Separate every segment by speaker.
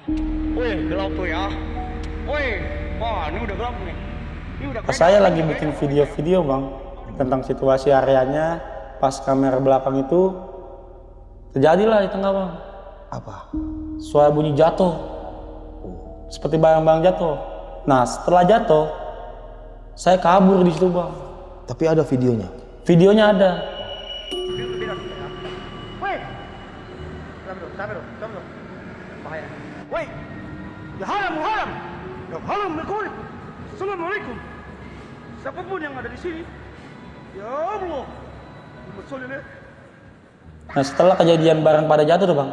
Speaker 1: Wih, gelap tuh ya. Wih, wah ini udah gelap nih. Ini udah
Speaker 2: Pas saya lagi bikin video-video bang tentang situasi areanya, pas kamera belakang itu terjadilah di tengah bang
Speaker 3: Apa?
Speaker 2: suara bunyi jatuh, seperti barang-barang jatuh. Nah setelah jatuh, saya kabur di situ bang.
Speaker 3: Tapi ada videonya.
Speaker 2: Videonya ada.
Speaker 1: Wih, sabar dong. Bahaya. Wih, ya haram. Ya haram berkul. Assalamualaikum. Siapapun yang ada di sini, ya Allah. Betul ini.
Speaker 2: Nah setelah kejadian barang pada jatuh tuh bang,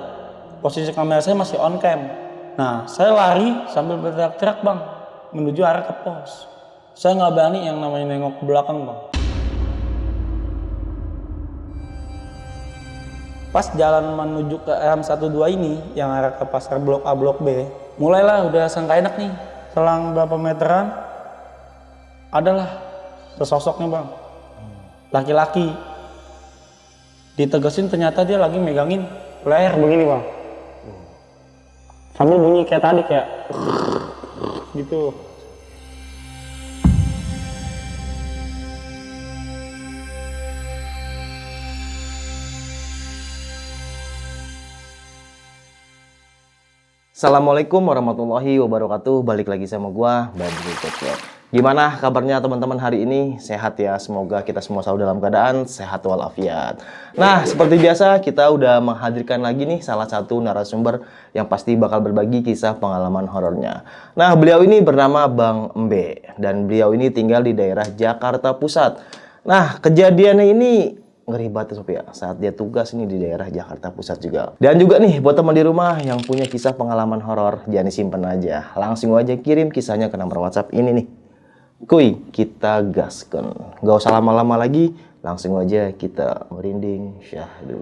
Speaker 2: posisi kamera saya masih on cam. Nah saya lari sambil berteriak-teriak bang, menuju arah ke pos. Saya nggak berani yang namanya nengok ke belakang bang. Pas jalan menuju ke RM12 ini, yang arah ke pasar Blok A Blok B, mulailah udah sangka enak nih. Selang berapa meteran, adalah sesosoknya bang, laki-laki. Ditegesin ternyata dia lagi megangin leher begini bang, sambil bunyi kayak tadi kayak gitu.
Speaker 3: Assalamualaikum warahmatullahi wabarakatuh. Balik lagi sama gua, Badri Kecil. Gimana kabarnya teman-teman hari ini? Sehat ya? Semoga kita semua selalu dalam keadaan sehat walafiat. Nah, seperti biasa kita udah menghadirkan lagi nih salah satu narasumber yang pasti bakal berbagi kisah pengalaman horornya. Nah, beliau ini bernama Bang Embe dan beliau ini tinggal di daerah Jakarta Pusat. Nah, kejadiannya ini ngeri banget Sob ya, saat dia tugas ini di daerah Jakarta Pusat juga. Dan juga nih buat teman di rumah yang punya kisah pengalaman horor, jangan disimpan aja, langsung aja kirim kisahnya ke nomor WhatsApp ini nih. Kuy, kita gaskan. Gak usah lama-lama lagi, langsung aja kita merinding syahdu.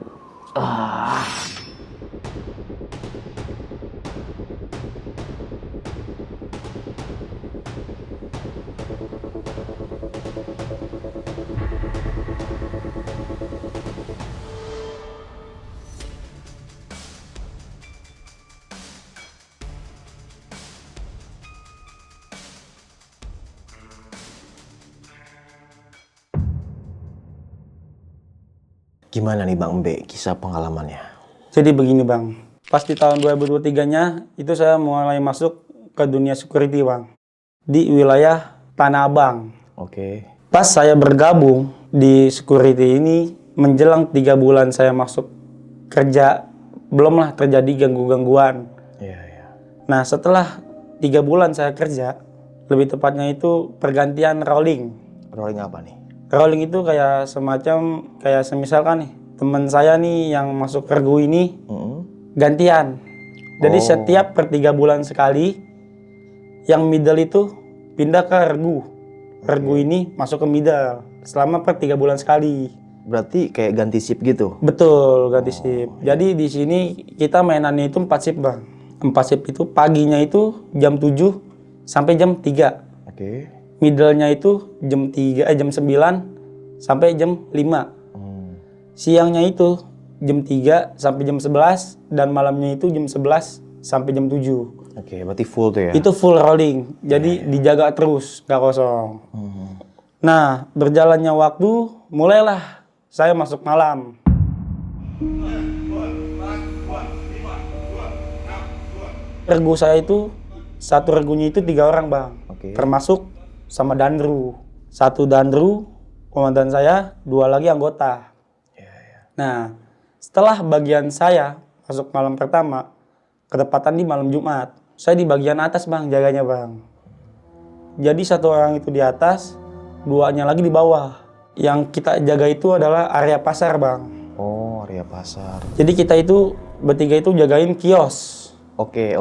Speaker 3: Gimana nih Bang Embe kisah pengalamannya?
Speaker 2: Jadi begini bang, pas di tahun 2023-nya itu saya mulai masuk ke dunia security bang, di wilayah Tanah Abang.
Speaker 3: Oke.
Speaker 2: Pas saya bergabung di security ini, menjelang 3 bulan saya masuk kerja, belumlah terjadi gangguan.
Speaker 3: Iya, iya.
Speaker 2: Nah setelah 3 bulan saya kerja, lebih tepatnya itu pergantian rolling.
Speaker 3: Rolling apa nih?
Speaker 2: Rolling itu kayak semacam, kayak semisalkan nih, teman saya nih yang masuk regu ini gantian. Jadi setiap per 3 bulan sekali, yang middle itu pindah ke regu. Regu ini masuk ke middle selama per 3 bulan sekali.
Speaker 3: Berarti kayak ganti shift gitu?
Speaker 2: Betul, ganti shift. Jadi di sini kita mainannya itu 4 shift bang. 4 shift itu paginya itu jam 7 sampai jam 3.
Speaker 3: Oke.
Speaker 2: Middle-nya itu jam 9 sampai jam 5. Siangnya itu jam 3 sampai jam 11 dan malamnya itu jam 11 sampai jam 7.
Speaker 3: Oke, berarti full tuh ya?
Speaker 2: Itu full rolling. Jadi dijaga terus, gak kosong. Nah, berjalannya waktu, mulailah saya masuk malam. Regu saya itu, satu regunya itu 3 orang bang.
Speaker 3: Oke.
Speaker 2: Termasuk sama Dandru. 1 Dandru, komandan saya, 2 lagi anggota. Nah, setelah bagian saya masuk malam pertama, ketepatan di malam Jumat. Saya di bagian atas bang, jaganya bang. Jadi 1 orang itu di atas, 2-nya lagi di bawah. Yang kita jaga itu adalah area pasar bang.
Speaker 3: Oh, area pasar.
Speaker 2: Jadi kita itu bertiga itu jagain kios.
Speaker 3: Oke,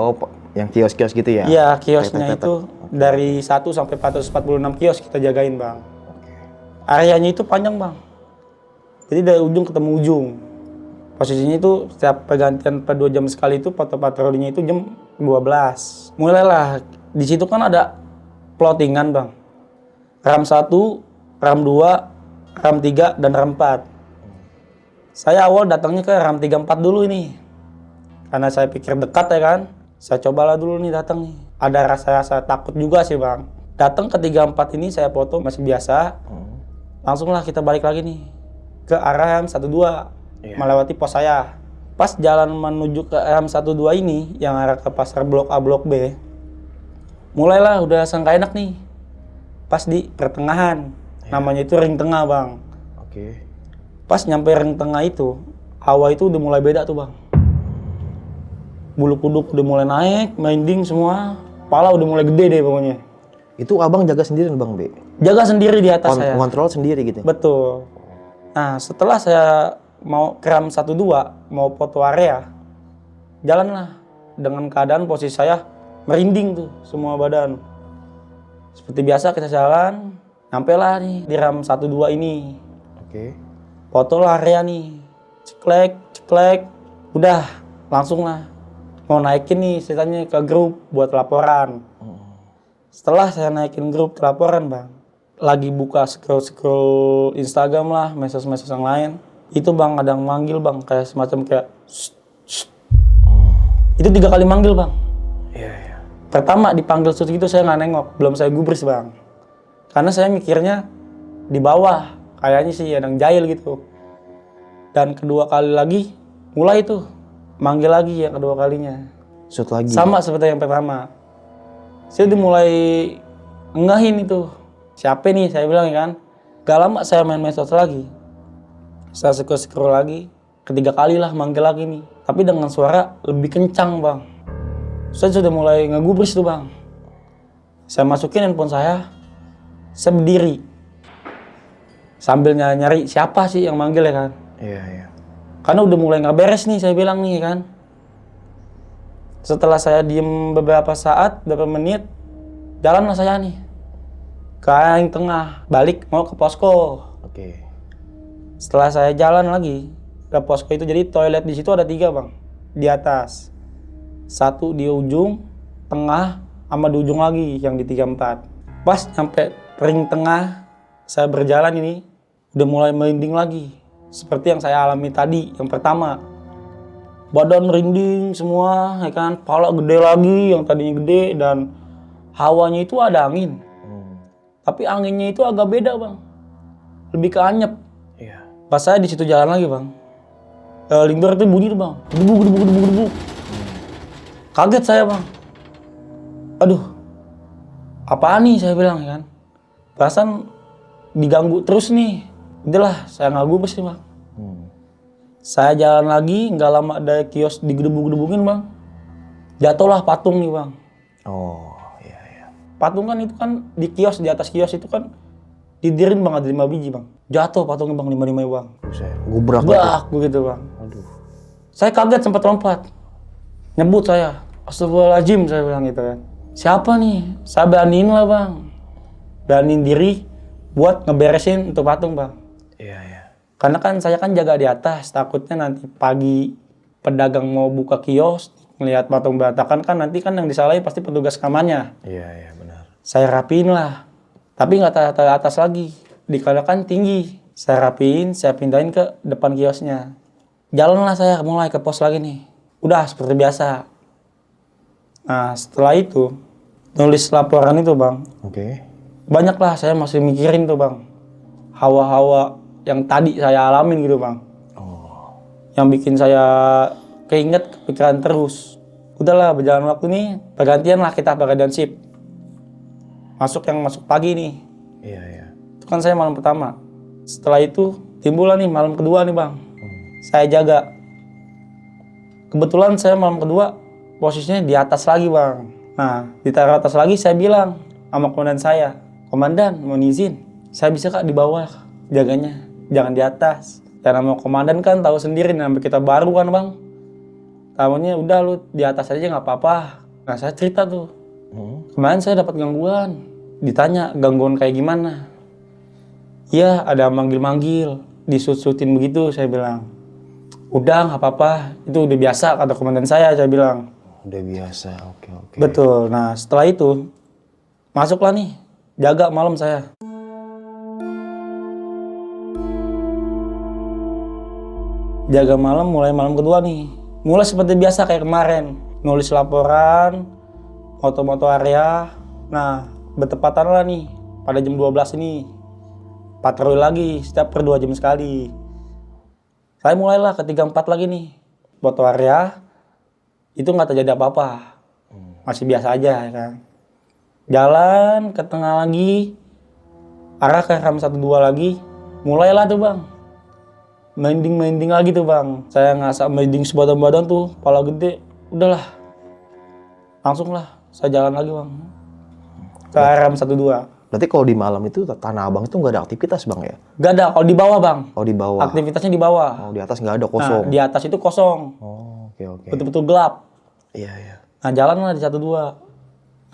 Speaker 3: yang kios-kios gitu ya?
Speaker 2: Iya, kiosnya
Speaker 3: Tepet-tepet.
Speaker 2: itu dari 1 sampai 446 kios kita jagain bang. Areanya itu panjang bang. Jadi dari ujung ketemu ujung. Posisinya itu setiap pergantian per 2 jam sekali itu patrolinya itu jam 12. Mulailah di situ kan ada plottingan bang. RAM 1, RAM 2, RAM 3 dan RAM 4. Saya awal datangnya ke RAM 34 dulu ini. Karena saya pikir dekat ya kan. Saya cobalah dulu nih datang nih. Ada rasa-rasa takut juga sih bang. Datang ke 34 ini saya foto masih biasa. Langsunglah kita balik lagi nih ke arah RM12 melewati pos saya. Pas jalan menuju ke RM12 ini yang arah ke pasar Blok A Blok B, mulailah udah sangka enak nih. Pas di pertengahan, namanya itu ring tengah bang.
Speaker 3: Oke.
Speaker 2: Pas nyampe ring tengah itu, hawa itu udah mulai beda tuh bang. Bulu kuduk udah mulai naik, merinding semua, kepala udah mulai gede deh pokoknya.
Speaker 3: Itu abang jaga sendiri bang B?
Speaker 2: Jaga sendiri di atas saya.
Speaker 3: Kontrol sendiri gitu?
Speaker 2: Betul. Nah setelah saya mau ke RM12, mau foto area, jalanlah dengan keadaan posisi saya merinding tuh semua badan. Seperti biasa kita jalan, nyampelah nih di RM12 ini.
Speaker 3: Oke.
Speaker 2: Foto lah area nih, ceklek, udah langsung lah. Mau naikin nih ceritanya ke grup buat laporan. Setelah saya naikin grup laporan bang, lagi buka scroll Instagram lah, medsos-medsos yang lain. Itu bang ada yang manggil bang, kayak semacam kayak Itu 3 kali manggil bang.
Speaker 3: Iya.
Speaker 2: Pertama dipanggil gitu saya nggak nengok, belum saya gubris bang. Karena saya mikirnya di bawah, kayaknya sih ada yang jahil gitu. Dan kedua kali lagi, mulai tuh, manggil lagi yang kedua kalinya.
Speaker 3: Shoot lagi?
Speaker 2: Sama seperti yang pertama. Saya udah mulai engahin itu. Siapa nih, saya bilang ya kan. Gak lama saya main medsos lagi. Saya scroll lagi, ketiga kali lah manggil lagi nih. Tapi dengan suara lebih kencang bang. Saya sudah mulai ngegubris tuh bang. Saya masukin handphone saya berdiri. Sambil nyari siapa sih yang manggil ya kan.
Speaker 3: Iya.
Speaker 2: Karena udah mulai nggak beres nih saya bilang nih kan. Setelah saya diem beberapa saat, beberapa menit, jalanlah saya nih ke yang tengah, balik mau ke posko.
Speaker 3: Oke.
Speaker 2: Setelah saya jalan lagi ke posko itu, jadi toilet di situ ada 3 bang, di atas. 1 di ujung, tengah, sama di ujung lagi yang di 34. Pas sampai ring tengah, saya berjalan ini udah mulai merinding lagi. Seperti yang saya alami tadi, yang pertama. Badan merinding semua, ya kan, kepala gede lagi, yang tadinya gede, dan hawanya itu ada angin. Tapi anginnya itu agak beda bang, lebih ke anyep.
Speaker 3: Iya.
Speaker 2: Pas saya di situ jalan lagi bang, lingkar itu bunyi tuh bang, gedebuk. Kaget saya bang, aduh, apaan nih saya bilang ya kan, perasaan diganggu terus nih. Udahlah, saya nggak gubris nih bang. Saya jalan lagi, nggak lama ada kios digedebuk-gedebukin bang. Jatuhlah patung nih bang.
Speaker 3: Oh, iya.
Speaker 2: Patung kan itu kan di kios, di atas kios itu kan didirin bang, ada 5 biji bang. Jatuh patungnya bang, 5 bang.
Speaker 3: Buset, gubrak
Speaker 2: begitu bang.
Speaker 3: Aduh.
Speaker 2: Saya kaget sempat lompat. Nyebut saya, astagfirullahaladzim saya bilang gitu kan. Siapa nih? Saya beraniin lah bang. Beraniin diri buat ngeberesin untuk patung bang.
Speaker 3: Iya.
Speaker 2: Karena kan saya kan jaga di atas, takutnya nanti pagi pedagang mau buka kios, melihat patung berantakan kan nanti kan yang disalahin pasti petugas keamanannya.
Speaker 3: Iya, benar.
Speaker 2: Saya rapiin lah, tapi nggak taruh atas lagi, dikarenakan tinggi. Saya rapiin, saya pindahin ke depan kiosnya. Jalanlah saya mulai ke pos lagi nih, udah seperti biasa. Nah setelah itu, nulis laporan itu bang.
Speaker 3: Oke.
Speaker 2: Banyaklah saya masih mikirin tuh bang, hawa-hawa yang tadi saya alamin gitu bang. Yang bikin saya keinget, kepikiran terus. Udahlah berjalan waktu nih, pergantian lah kita pergantian shift. Masuk pagi nih.
Speaker 3: Iya.
Speaker 2: Itu kan saya malam pertama. Setelah itu timbul nih malam kedua nih bang. Saya jaga. Kebetulan saya malam kedua posisinya di atas lagi bang. Nah ditaruh atas lagi saya bilang sama komandan saya, komandan mau izin, saya bisa kak di bawah jaganya. Jangan di atas. Karena mau komandan kan tahu sendiri sampai kita baru kan bang. Tahunya udah lu di atas aja nggak apa-apa. Nah saya cerita tuh. Kemarin saya dapat gangguan. Ditanya gangguan kayak gimana? Iya ada manggil-manggil, disut-sutin begitu saya bilang. Udah nggak apa-apa, itu udah biasa kata komandan saya bilang.
Speaker 3: Udah biasa, oke.
Speaker 2: Betul. Nah setelah itu masuklah nih, jaga malam saya. Jaga malam mulai malam kedua nih. Mulai seperti biasa kayak kemarin. nulis laporan, moto-moto area. Nah, bertepatan lah nih pada jam 12 ini. Patroli lagi setiap per 2 jam sekali. Saya mulailah ke 34 lagi nih. Foto area, itu nggak terjadi apa-apa. Masih biasa aja ya kan. Jalan ke tengah lagi, arah ke RAM 12 lagi. Mulailah tuh bang. Mending lagi tuh bang. Saya ngasah mending sebadan-badan tuh, kepala gede. Udahlah. Langsung lah, saya jalan lagi bang. Ke RAM 12.
Speaker 3: Berarti kalau di malam itu Tanah Abang itu nggak ada aktivitas bang ya?
Speaker 2: Gak ada, kalau di bawah bang.
Speaker 3: Oh di bawah.
Speaker 2: Aktivitasnya di bawah.
Speaker 3: Oh di atas nggak ada, kosong.
Speaker 2: Nah, di atas itu kosong.
Speaker 3: Oh oke.
Speaker 2: Betul-betul gelap.
Speaker 3: Iya iya.
Speaker 2: Nah jalan lah di 12.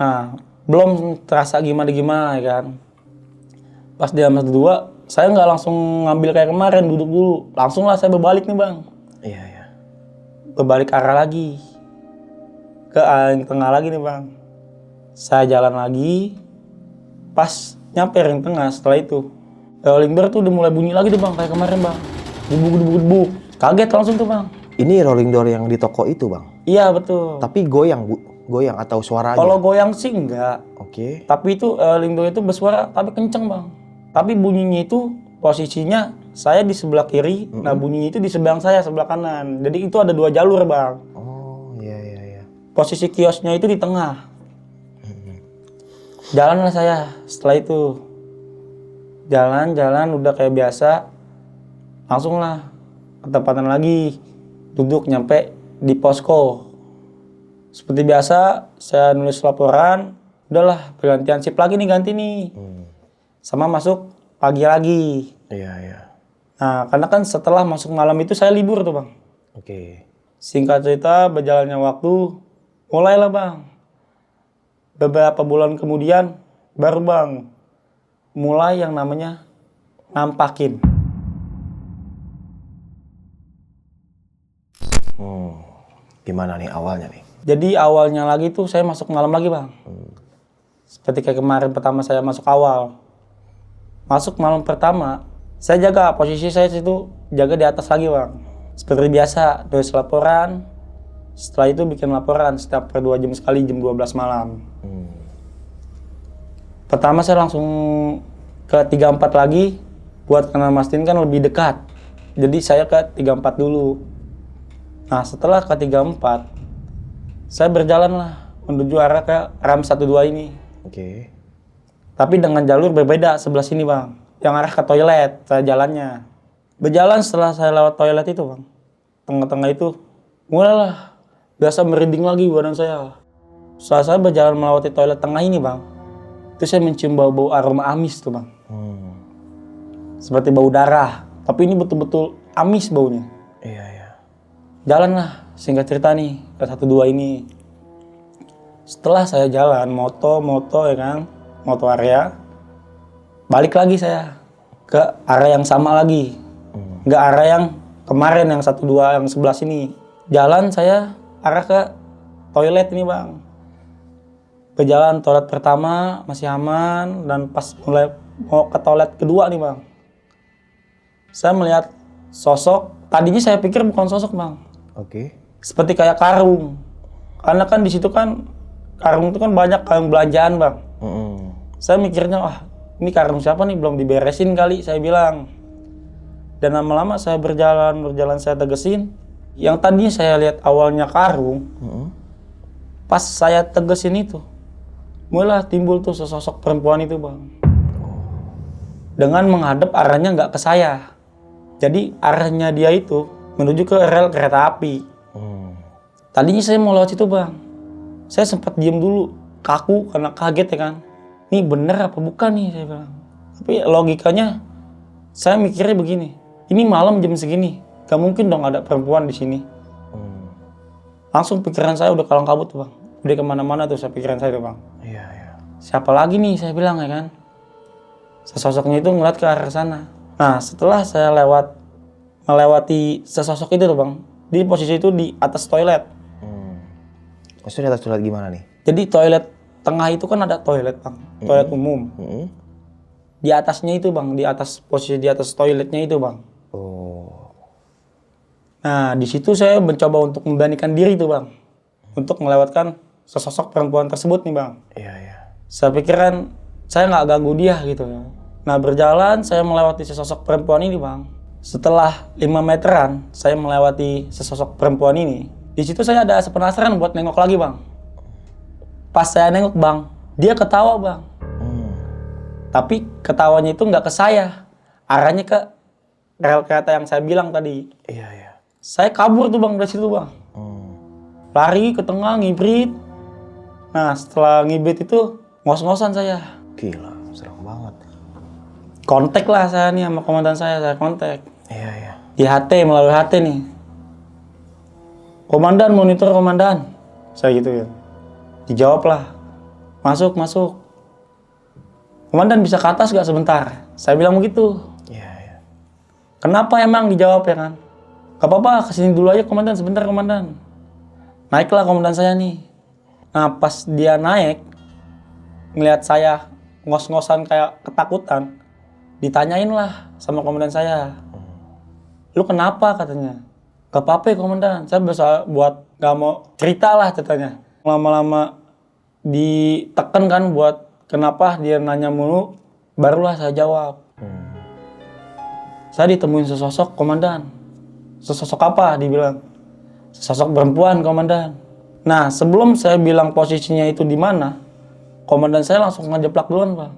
Speaker 2: Nah belum terasa gimana ya kan. Pas di RAM 12, saya nggak langsung ngambil kayak kemarin duduk dulu. Langsung lah saya berbalik nih bang.
Speaker 3: Iya iya.
Speaker 2: Berbalik arah lagi. Ke ring tengah lagi nih bang. Saya jalan lagi. Pas nyampe ring tengah setelah itu. Rolling door tuh udah mulai bunyi lagi tuh bang kayak kemarin bang. Gebuk. Kaget langsung tuh bang.
Speaker 3: Ini rolling door yang di toko itu bang?
Speaker 2: Iya betul.
Speaker 3: Tapi goyang atau suara aja?
Speaker 2: Kalau goyang sih enggak.
Speaker 3: Oke.
Speaker 2: Tapi itu rolling door itu bersuara tapi kenceng bang. Tapi bunyinya itu posisinya saya di sebelah kiri, nah bunyinya itu di sebelah saya, sebelah kanan. Jadi itu ada 2 jalur bang.
Speaker 3: Oh iya.
Speaker 2: Posisi kiosnya itu di tengah. Jalanlah saya setelah itu. Jalan udah kayak biasa. Langsung lah ketempatan lagi. Duduk nyampe di posko. Seperti biasa saya nulis laporan. Udahlah pergantian shift lagi nih, ganti nih. Sama masuk pagi lagi.
Speaker 3: Iya.
Speaker 2: Nah karena kan setelah masuk malam itu saya libur tuh bang.
Speaker 3: Oke.
Speaker 2: Singkat cerita berjalannya waktu. Mulailah bang. Beberapa bulan kemudian baru bang mulai yang namanya nampakin.
Speaker 3: Gimana nih awalnya nih?
Speaker 2: Jadi awalnya lagi tuh saya masuk malam lagi bang. Seperti kayak kemarin pertama saya masuk awal. Masuk malam pertama saya jaga posisi saya situ, jaga di atas lagi bang. Seperti biasa tulis laporan. Setelah itu bikin laporan setiap per 2 jam sekali jam 12 malam. Pertama saya langsung ke 34 lagi buat karena mastiin kan lebih dekat. Jadi saya ke 34 dulu. Nah setelah ke 34 saya berjalan lah menuju arah ke RAM 12 ini.
Speaker 3: Oke.
Speaker 2: Tapi dengan jalur berbeda sebelah sini bang. Yang arah ke toilet saya jalannya. Berjalan setelah saya lewat toilet itu bang. Tengah-tengah itu mulailah biasa merinding lagi badan saya. Setelah saya berjalan melewati toilet tengah ini bang. Itu saya mencium bau-bau aroma amis tuh bang. Seperti bau darah. Tapi ini betul-betul amis baunya.
Speaker 3: Iya.
Speaker 2: Jalan lah, singkat cerita nih, ke 12 ini. Setelah saya jalan, moto ya kan, moto area. Balik lagi saya ke area yang sama lagi. Nggak area yang kemarin, yang 12 yang sebelah sini. Jalan saya arah ke toilet ini bang. Berjalan toilet pertama masih aman, dan pas mulai mau ke toilet kedua nih bang. Saya melihat sosok, tadinya saya pikir bukan sosok bang.
Speaker 3: Oke.
Speaker 2: Seperti kayak karung. Karena kan di situ kan karung itu kan banyak karung belanjaan bang. Saya mikirnya wah ini karung siapa nih, belum diberesin kali saya bilang. Dan lama-lama saya berjalan saya tegesin. Yang tadinya saya lihat awalnya karung, pas saya tegesin itu, mulai timbul tuh sesosok perempuan itu bang. Dengan menghadap arahnya nggak ke saya. Jadi arahnya dia itu menuju ke rel kereta api. Tadinya saya mau lewat situ bang. Saya sempat diem dulu, kaku karena kaget ya kan. Ini bener apa bukan nih saya bilang. Tapi logikanya saya mikirnya begini. Ini malam jam segini, gak mungkin dong ada perempuan di sini. Langsung pikiran saya udah kalang kabut tuh bang. Udah kemana-mana tuh pikiran saya tuh bang.
Speaker 3: Iya.
Speaker 2: Siapa lagi nih saya bilang ya kan. Sesosoknya itu ngeliat ke arah sana. Nah setelah saya melewati sesosok itu tuh bang, di posisi itu di atas toilet.
Speaker 3: Maksudnya di atas toilet gimana nih?
Speaker 2: Jadi toilet tengah itu kan ada toilet bang, toilet umum. Di atasnya itu bang, di atas posisi di atas toiletnya itu bang.
Speaker 3: Oh.
Speaker 2: Nah di situ saya mencoba untuk memberanikan diri tuh bang. untuk melewatkan sesosok perempuan tersebut nih bang.
Speaker 3: Iya, iya.
Speaker 2: Saya pikir kan saya nggak ganggu dia gitu. Nah berjalan saya melewati sesosok perempuan ini bang. Setelah 5 meteran saya melewati sesosok perempuan ini. Di situ saya ada penasaran buat nengok lagi bang. Pas saya nengok bang, dia ketawa bang. Tapi ketawanya itu nggak ke saya, arahnya ke rel kereta yang saya bilang tadi.
Speaker 3: Iya, iya.
Speaker 2: Saya kabur tuh bang dari situ bang. Lari ke tengah ngibrit. Nah setelah ngibrit itu ngos-ngosan saya.
Speaker 3: Gila, serem banget.
Speaker 2: Kontak lah saya nih sama komandan saya kontak.
Speaker 3: Iya, iya.
Speaker 2: Di HT, melalui HT nih. Komandan, monitor komandan. Saya gitu ya. Dijawab lah. Masuk, masuk. Komandan bisa ke atas gak sebentar? Saya bilang begitu.
Speaker 3: Iya, iya.
Speaker 2: Kenapa emang dijawab ya kan? Gak apa-apa, kesini dulu aja komandan, sebentar komandan. Naiklah komandan saya nih. Nah pas dia naik, ngeliat saya ngos-ngosan kayak ketakutan, ditanyain lah sama komandan saya. Lu kenapa katanya? Gak apa-apa ya komandan, saya bisa buat gak mau cerita lah katanya. Lama-lama ditekan kan buat kenapa dia nanya mulu, barulah saya jawab. Saya ditemuin sesosok komandan. Sesosok apa? Dibilang. Sesosok perempuan komandan. Nah sebelum saya bilang posisinya itu di mana, komandan saya langsung ngejeplak duluan bang.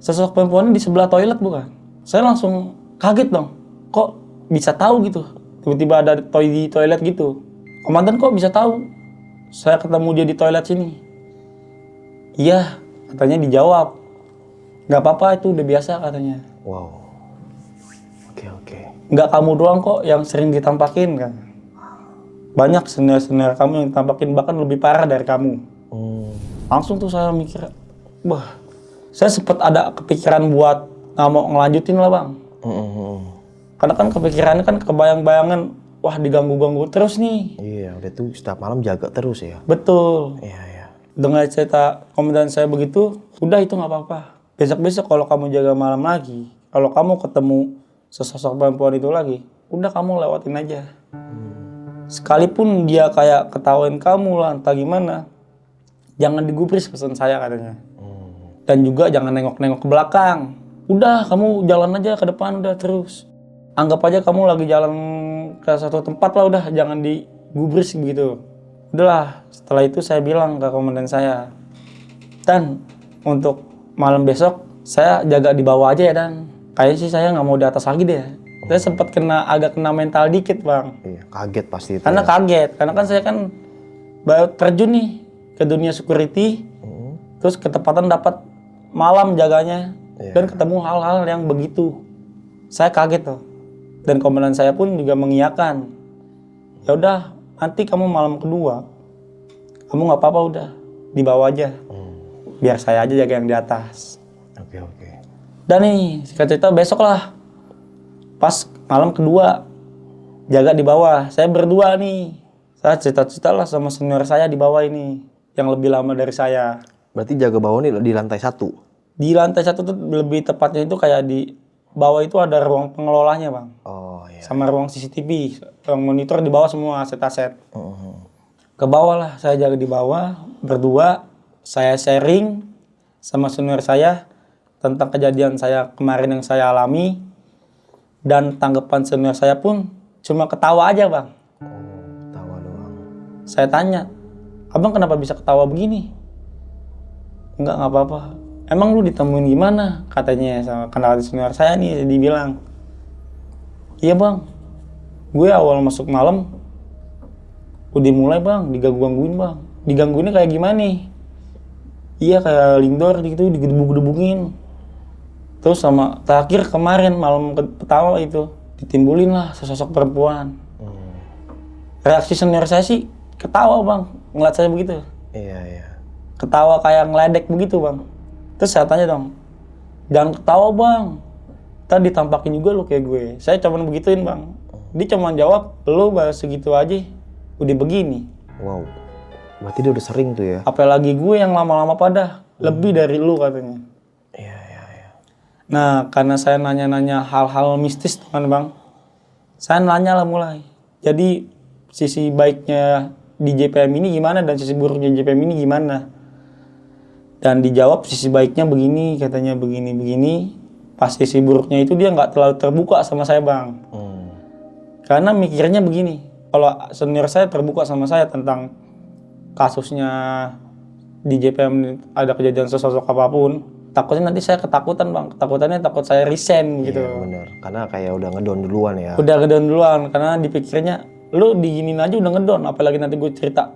Speaker 2: Sesosok perempuan di sebelah toilet bukan? Saya langsung kaget dong. Kok bisa tahu gitu? Tiba-tiba ada di toilet gitu. Komandan kok bisa tahu? Saya ketemu dia di toilet sini. Iya, katanya dijawab. Gak apa-apa itu udah biasa katanya.
Speaker 3: Wow. Oke, oke.
Speaker 2: Gak kamu doang kok yang sering ditampakin kan. Banyak senior-senior kamu yang ditampakin bahkan lebih parah dari kamu. Langsung tuh saya mikir, wah, saya sempet ada kepikiran buat gak mau ngelanjutin lah bang. Karena kan kepikirannya kan kebayang-bayangan, wah diganggu-ganggu terus nih.
Speaker 3: Iya, udah tuh setiap malam jaga terus ya.
Speaker 2: Betul.
Speaker 3: Iya, iya.
Speaker 2: Dengan cerita komandan saya begitu, udah itu nggak apa-apa. Besok-besok kalau kamu jaga malam lagi, kalau kamu ketemu sesosok perempuan itu lagi, udah kamu lewatin aja. Sekalipun dia kayak ketawain kamu lah, entah gimana, jangan digubris pesan saya katanya. Dan juga jangan nengok-nengok ke belakang. Udah kamu jalan aja ke depan udah terus. Anggap aja kamu lagi jalan ke satu tempat lah udah, jangan digubris begitu. Udahlah, setelah itu saya bilang ke komandan saya, Dan, untuk malam besok saya jaga di bawah aja ya Dan. Kayaknya sih saya nggak mau di atas lagi deh. Saya sempat agak kena mental dikit bang.
Speaker 3: Iya, kaget pasti itu.
Speaker 2: Karena
Speaker 3: ya.
Speaker 2: kaget, karena kan saya kan baru terjun nih ke dunia security, terus ketepatan dapat malam jaganya, dan ketemu hal-hal yang begitu. Saya kaget tuh. Dan komandan saya pun juga mengiyakan. Ya udah, nanti kamu malam kedua, kamu nggak apa-apa udah, di bawah aja. Biar saya aja jaga yang di atas.
Speaker 3: Oke, oke.
Speaker 2: Dan nih, singkat cerita besok lah, pas malam kedua, jaga di bawah. Saya berdua nih, saya cerita-cerita lah sama senior saya di bawah ini, yang lebih lama dari saya.
Speaker 3: Berarti jaga bawah nih di lantai 1?
Speaker 2: Di lantai 1 tuh lebih tepatnya itu kayak di bawah itu ada ruang pengelolanya bang.
Speaker 3: Oh iya.
Speaker 2: Sama ruang CCTV, ruang monitor di bawah semua aset-aset. Ke bawah lah, saya jaga di bawah, berdua, saya sharing sama senior saya tentang kejadian saya kemarin yang saya alami. Dan tanggapan senior saya pun cuma ketawa aja bang.
Speaker 3: Ketawa doang.
Speaker 2: Saya tanya, abang kenapa bisa ketawa begini? Enggak apa-apa. Emang lu ditemuin gimana? Katanya sama kenalan senior saya nih, dibilang. Iya bang, gue awal masuk malam udah mulai bang, digangguin bang. Digangguinnya kayak gimana nih? Iya kayak lindor gitu, digedebuk-gedebungin. Terus sama terakhir kemarin malam pertama itu ditimbulin lah sesosok perempuan. Reaksi senior saya sih ketawa bang, ngeliat saya begitu.
Speaker 3: Iya, iya.
Speaker 2: Ketawa kayak ngeledek begitu bang. Terus saya tanya dong, jangan ketawa bang, tadi ditampakin juga lo kayak gue. Saya cuma begituin bang. Dia cuma jawab, lo bahas segitu aja, udah begini.
Speaker 3: Wow, berarti dia udah sering tuh ya?
Speaker 2: Apalagi gue yang lama-lama pada, lebih dari lu katanya.
Speaker 3: Iya, iya, iya.
Speaker 2: Nah, karena saya nanya-nanya hal-hal mistis kan bang, saya nanya lah mulai. Jadi sisi baiknya di JPM ini gimana dan sisi buruknya JPM ini gimana. Dan dijawab sisi baiknya begini, katanya begini. Pas sisi buruknya itu dia nggak terlalu terbuka sama saya bang. Karena mikirnya begini, kalau senior saya terbuka sama saya tentang kasusnya di JPM ada kejadian sesosok apapun, takutnya nanti saya ketakutan bang. Ketakutannya takut saya resign gitu.
Speaker 3: Iya bener, karena kayak udah ngedon duluan ya.
Speaker 2: Udah ngedon duluan, karena dipikirnya lu diginin aja udah ngedon, apalagi nanti gue cerita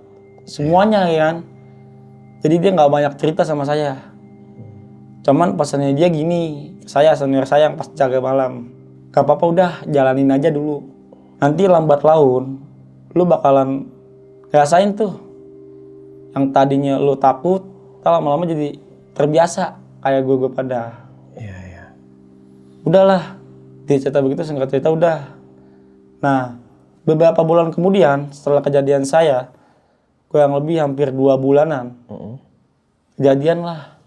Speaker 2: semuanya ya kan. Jadi dia nggak banyak cerita sama saya. Cuman pesannya dia gini, saya senior saya yang pas jaga malam, gak apa-apa udah jalanin aja dulu. Nanti lambat laun, lu bakalan rasain tuh. Yang tadinya lu takut, lama-lama jadi terbiasa kayak gue pada.
Speaker 3: Iya.
Speaker 2: Udahlah, dia cerita begitu, singkat cerita udah. Nah, beberapa bulan kemudian setelah kejadian saya, kurang lebih hampir 2 bulanan, kejadian lah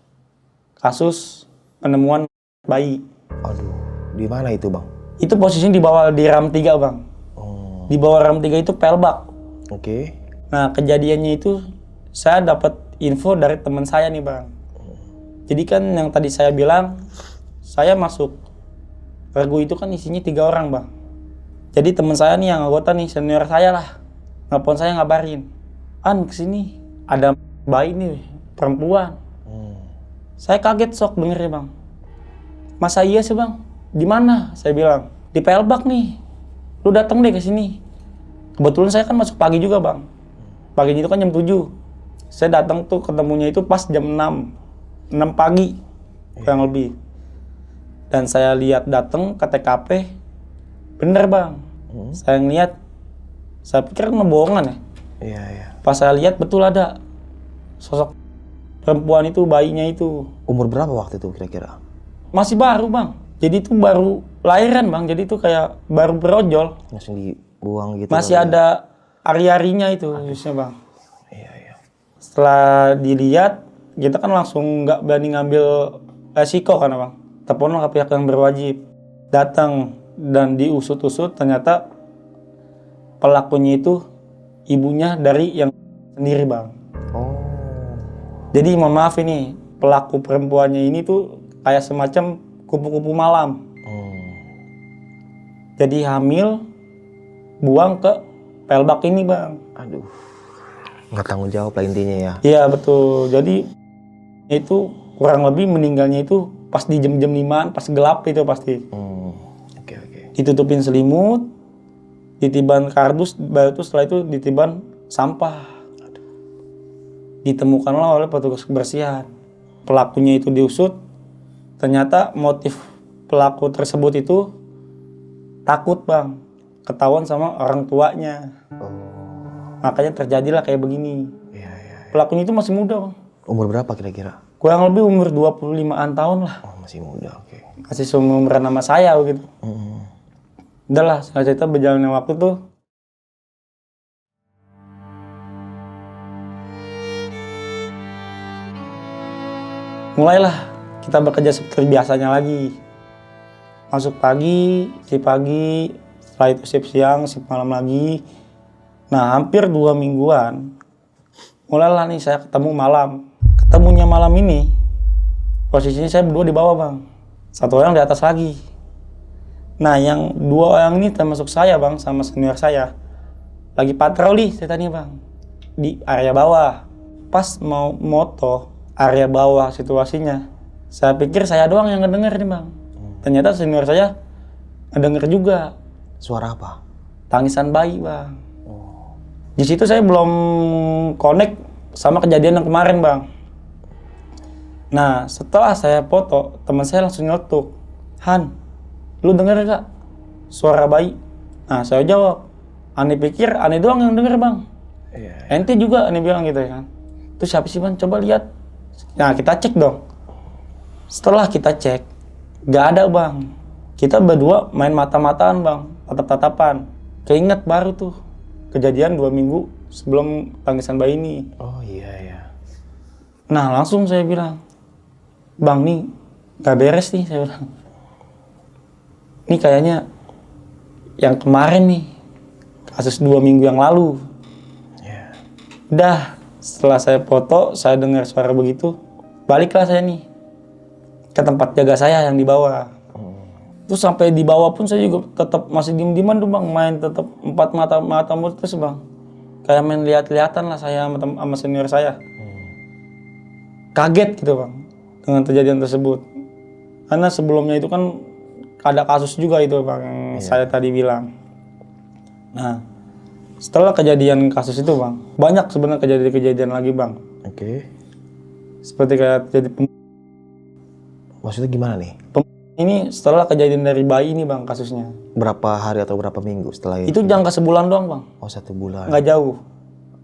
Speaker 2: kasus penemuan bayi.
Speaker 3: Aduh, di mana itu bang?
Speaker 2: Itu posisinya di bawah di RAM 3 bang. Di bawah RAM 3 itu pelbak.
Speaker 3: Oke.
Speaker 2: Nah kejadiannya itu saya dapat info dari teman saya nih bang. Jadi kan yang tadi saya bilang, saya masuk regu itu kan isinya 3 orang bang. Jadi teman saya nih yang anggota nih, senior saya lah, nelfon saya ngabarin, An kesini ada bayi nih perempuan. Saya kaget sok dengernya bang. Masa iya sih bang? Di mana? Saya bilang di pelbak nih. Lu datang deh ke sini. Kebetulan saya kan masuk pagi juga bang. Paginya itu kan jam 7. Saya datang tuh ketemunya itu pas jam 6 pagi kurang lebih. Dan saya lihat datang ke TKP, bener bang. Saya ngeliat, saya pikir ngebohongan ya.
Speaker 3: Iya.
Speaker 2: Pas saya lihat betul ada sosok perempuan itu, bayinya itu.
Speaker 3: Umur berapa waktu itu kira-kira?
Speaker 2: Masih baru bang. Jadi itu baru lahiran bang. Jadi itu kayak baru berojol.
Speaker 3: Langsung dibuang gitu.
Speaker 2: Masih ada ari-arinya itu khususnya bang.
Speaker 3: Iya.
Speaker 2: Setelah dilihat, kita kan langsung nggak berani ngambil resiko kan bang. Telepon ke pihak yang berwajib. Datang dan diusut-usut, ternyata pelakunya itu ibunya dari yang sendiri bang. Jadi mohon maaf ini, pelaku perempuannya ini tuh kayak semacam kupu-kupu malam. Jadi hamil, buang ke pelbak ini bang.
Speaker 3: Aduh, nggak tanggung jawab lah intinya ya.
Speaker 2: Iya betul, jadi itu kurang lebih meninggalnya itu pas di jam-jam 5-an, pas gelap itu pasti.
Speaker 3: Oke.
Speaker 2: Ditutupin selimut, ditiban kardus, baru itu setelah itu ditiban sampah. Ditemukanlah oleh petugas kebersihan. Pelakunya itu diusut, ternyata motif pelaku tersebut itu takut bang, ketahuan sama orang tuanya. Makanya terjadilah kayak begini.
Speaker 3: Iya.
Speaker 2: Pelakunya itu masih muda bang.
Speaker 3: Umur berapa kira-kira?
Speaker 2: Kurang lebih umur 25-an tahun lah.
Speaker 3: Oh, masih muda, oke.
Speaker 2: Masih seumuran sama saya begitu. Udah lah, saya cerita berjalannya waktu tuh. Mulailah kita bekerja seperti biasanya lagi. Masuk pagi, shift pagi, setelah itu shift siang, shift malam lagi. Nah, hampir 2 mingguan, mulailah nih saya ketemu malam. Ketemunya malam ini, posisinya saya berdua di bawah bang. 1 orang di atas lagi. Nah, yang 2 orang ini termasuk saya bang, sama senior saya. Lagi patroli ceritanya bang, di area bawah. Pas mau moto, area bawah situasinya, saya pikir saya doang yang ngedenger nih bang. Ternyata senior saya ngedenger juga.
Speaker 3: Suara apa?
Speaker 2: Tangisan bayi bang. Di situ saya belum connect sama kejadian yang kemarin bang. Nah setelah saya foto, teman saya langsung nyeletuk, Han, lu denger gak suara bayi? Nah saya jawab, aneh pikir aneh doang yang denger bang. Ente juga aneh bilang gitu ya kan. Terus siapa sih bang? Coba lihat. Nah kita cek dong. Setelah kita cek, gak ada bang. Kita berdua main mata-mataan bang, tatap-tatapan. Keinget baru tuh kejadian 2 minggu sebelum tangisan bayi ini.
Speaker 3: Oh iya.
Speaker 2: Nah langsung saya bilang, bang nih gak beres nih, saya bilang. Ini kayaknya yang kemarin nih, kasus 2 minggu yang lalu. Udah, setelah saya foto, saya dengar suara begitu, baliklah saya nih ke tempat jaga saya yang di bawah. Terus sampai di bawah pun saya juga tetap masih diem-dieman tuh bang, main tetap empat mata terus bang. Kayak main lihat-lihatan lah saya sama senior saya. Kaget gitu bang dengan kejadian tersebut. Karena sebelumnya itu kan ada kasus juga itu bang yang saya tadi bilang. Nah, setelah kejadian kasus itu bang, banyak sebenarnya kejadian-kejadian lagi bang.
Speaker 3: Oke.
Speaker 2: Seperti kayak jadi
Speaker 3: Maksudnya gimana nih?
Speaker 2: ini setelah kejadian dari bayi ini bang kasusnya.
Speaker 3: Berapa hari atau berapa minggu setelah
Speaker 2: Itu jangka sebulan doang bang,
Speaker 3: Oh, 1 bulan.
Speaker 2: nggak jauh.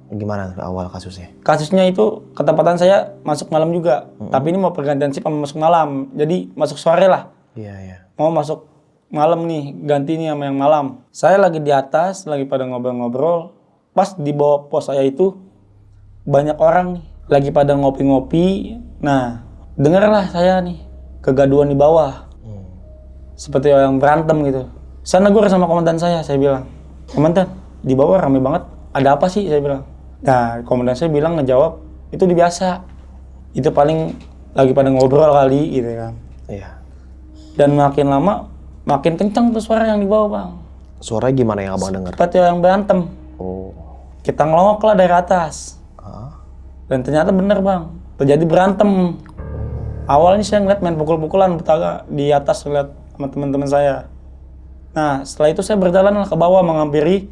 Speaker 3: Gimana awal kasusnya?
Speaker 2: Kasusnya itu ketepatan saya masuk malam juga, tapi ini mau pergantian shift sama masuk malam. Jadi masuk sore lah,
Speaker 3: Iya, iya.
Speaker 2: mau masuk malam nih, ganti nih sama yang malam. Saya lagi di atas, lagi pada ngobrol-ngobrol. Pas di bawah pos saya itu banyak orang nih, lagi pada ngopi-ngopi. Nah, dengarlah saya nih kegaduhan di bawah. Seperti yang berantem gitu. Saya negur sama komandan saya bilang, "Komandan, di bawah rame banget. Ada apa sih?" saya bilang. Nah, komandan saya bilang ngejawab, "Itu biasa. Itu paling lagi pada ngobrol kali," gitu kan.
Speaker 3: Iya.
Speaker 2: Dan makin lama, makin kencang tuh suara yang di bawah, Bang.
Speaker 3: Suaranya gimana yang abang dengar?
Speaker 2: Seperti yang berantem.
Speaker 3: Oh.
Speaker 2: Kita ngelongok lah dari atas. Dan ternyata bener, Bang. Terjadi berantem. Awalnya saya ngeliat main pukul-pukulan di atas ngeliat sama teman-teman saya. Nah, setelah itu saya berjalan ke bawah menghampiri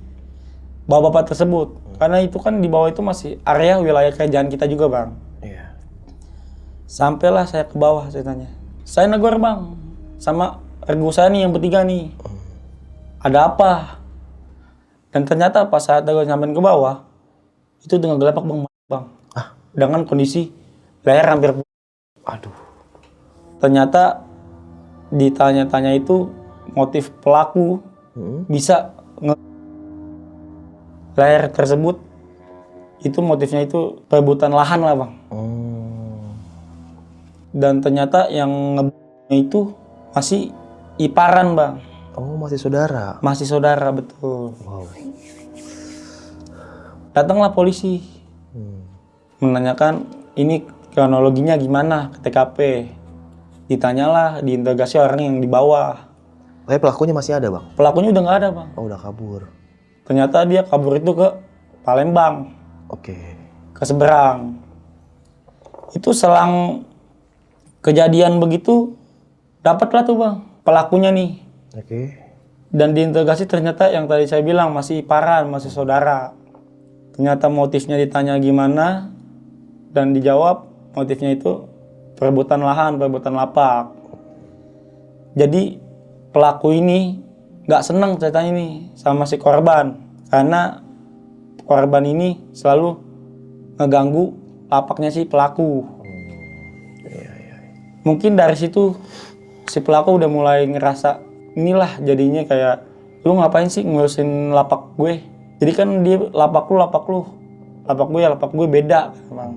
Speaker 2: bapak-bapak tersebut. Karena itu kan di bawah itu masih area wilayah kerajaan kita juga, Bang.
Speaker 3: Iya.
Speaker 2: Sampailah saya ke bawah, saya tanya. Saya negor, Bang, sama regu saya nih yang bertiga nih. Ada apa? Dan ternyata pas saat saya sampai ke bawah, itu dengan gelapak, Bang. Dengan kondisi leher hampir.
Speaker 3: Aduh.
Speaker 2: Ternyata ditanya-tanya itu motif pelaku bisa leher tersebut itu motifnya itu perebutan lahan lah, Bang. Dan ternyata yang itu masih iparan, Bang.
Speaker 3: Oh, masih saudara?
Speaker 2: Masih saudara, betul.
Speaker 3: Wow.
Speaker 2: Datanglah polisi. Menanyakan ini kronologinya gimana ke TKP. Ditanyalah, diinterogasi orang yang di bawah.
Speaker 3: Tapi pelakunya masih ada, Bang?
Speaker 2: Pelakunya udah nggak ada, Bang.
Speaker 3: Oh, udah kabur.
Speaker 2: Ternyata dia kabur itu ke Palembang,
Speaker 3: Oke.
Speaker 2: ke seberang. Itu selang kejadian begitu, dapatlah tuh, Bang, pelakunya nih.
Speaker 3: Oke.
Speaker 2: Dan diinterogasi ternyata yang tadi saya bilang masih iparan, masih saudara. Ternyata motifnya ditanya gimana, dan dijawab motifnya itu perebutan lahan, perebutan lapak. Jadi pelaku ini nggak senang ceritanya nih sama si korban, karena korban ini selalu ngeganggu lapaknya si pelaku. Mungkin dari situ si pelaku udah mulai ngerasa inilah jadinya kayak, lu ngapain sih ngurusin lapak gue? Jadi kan dia lapak lu, lapak gue ya lapak gue beda, Bang.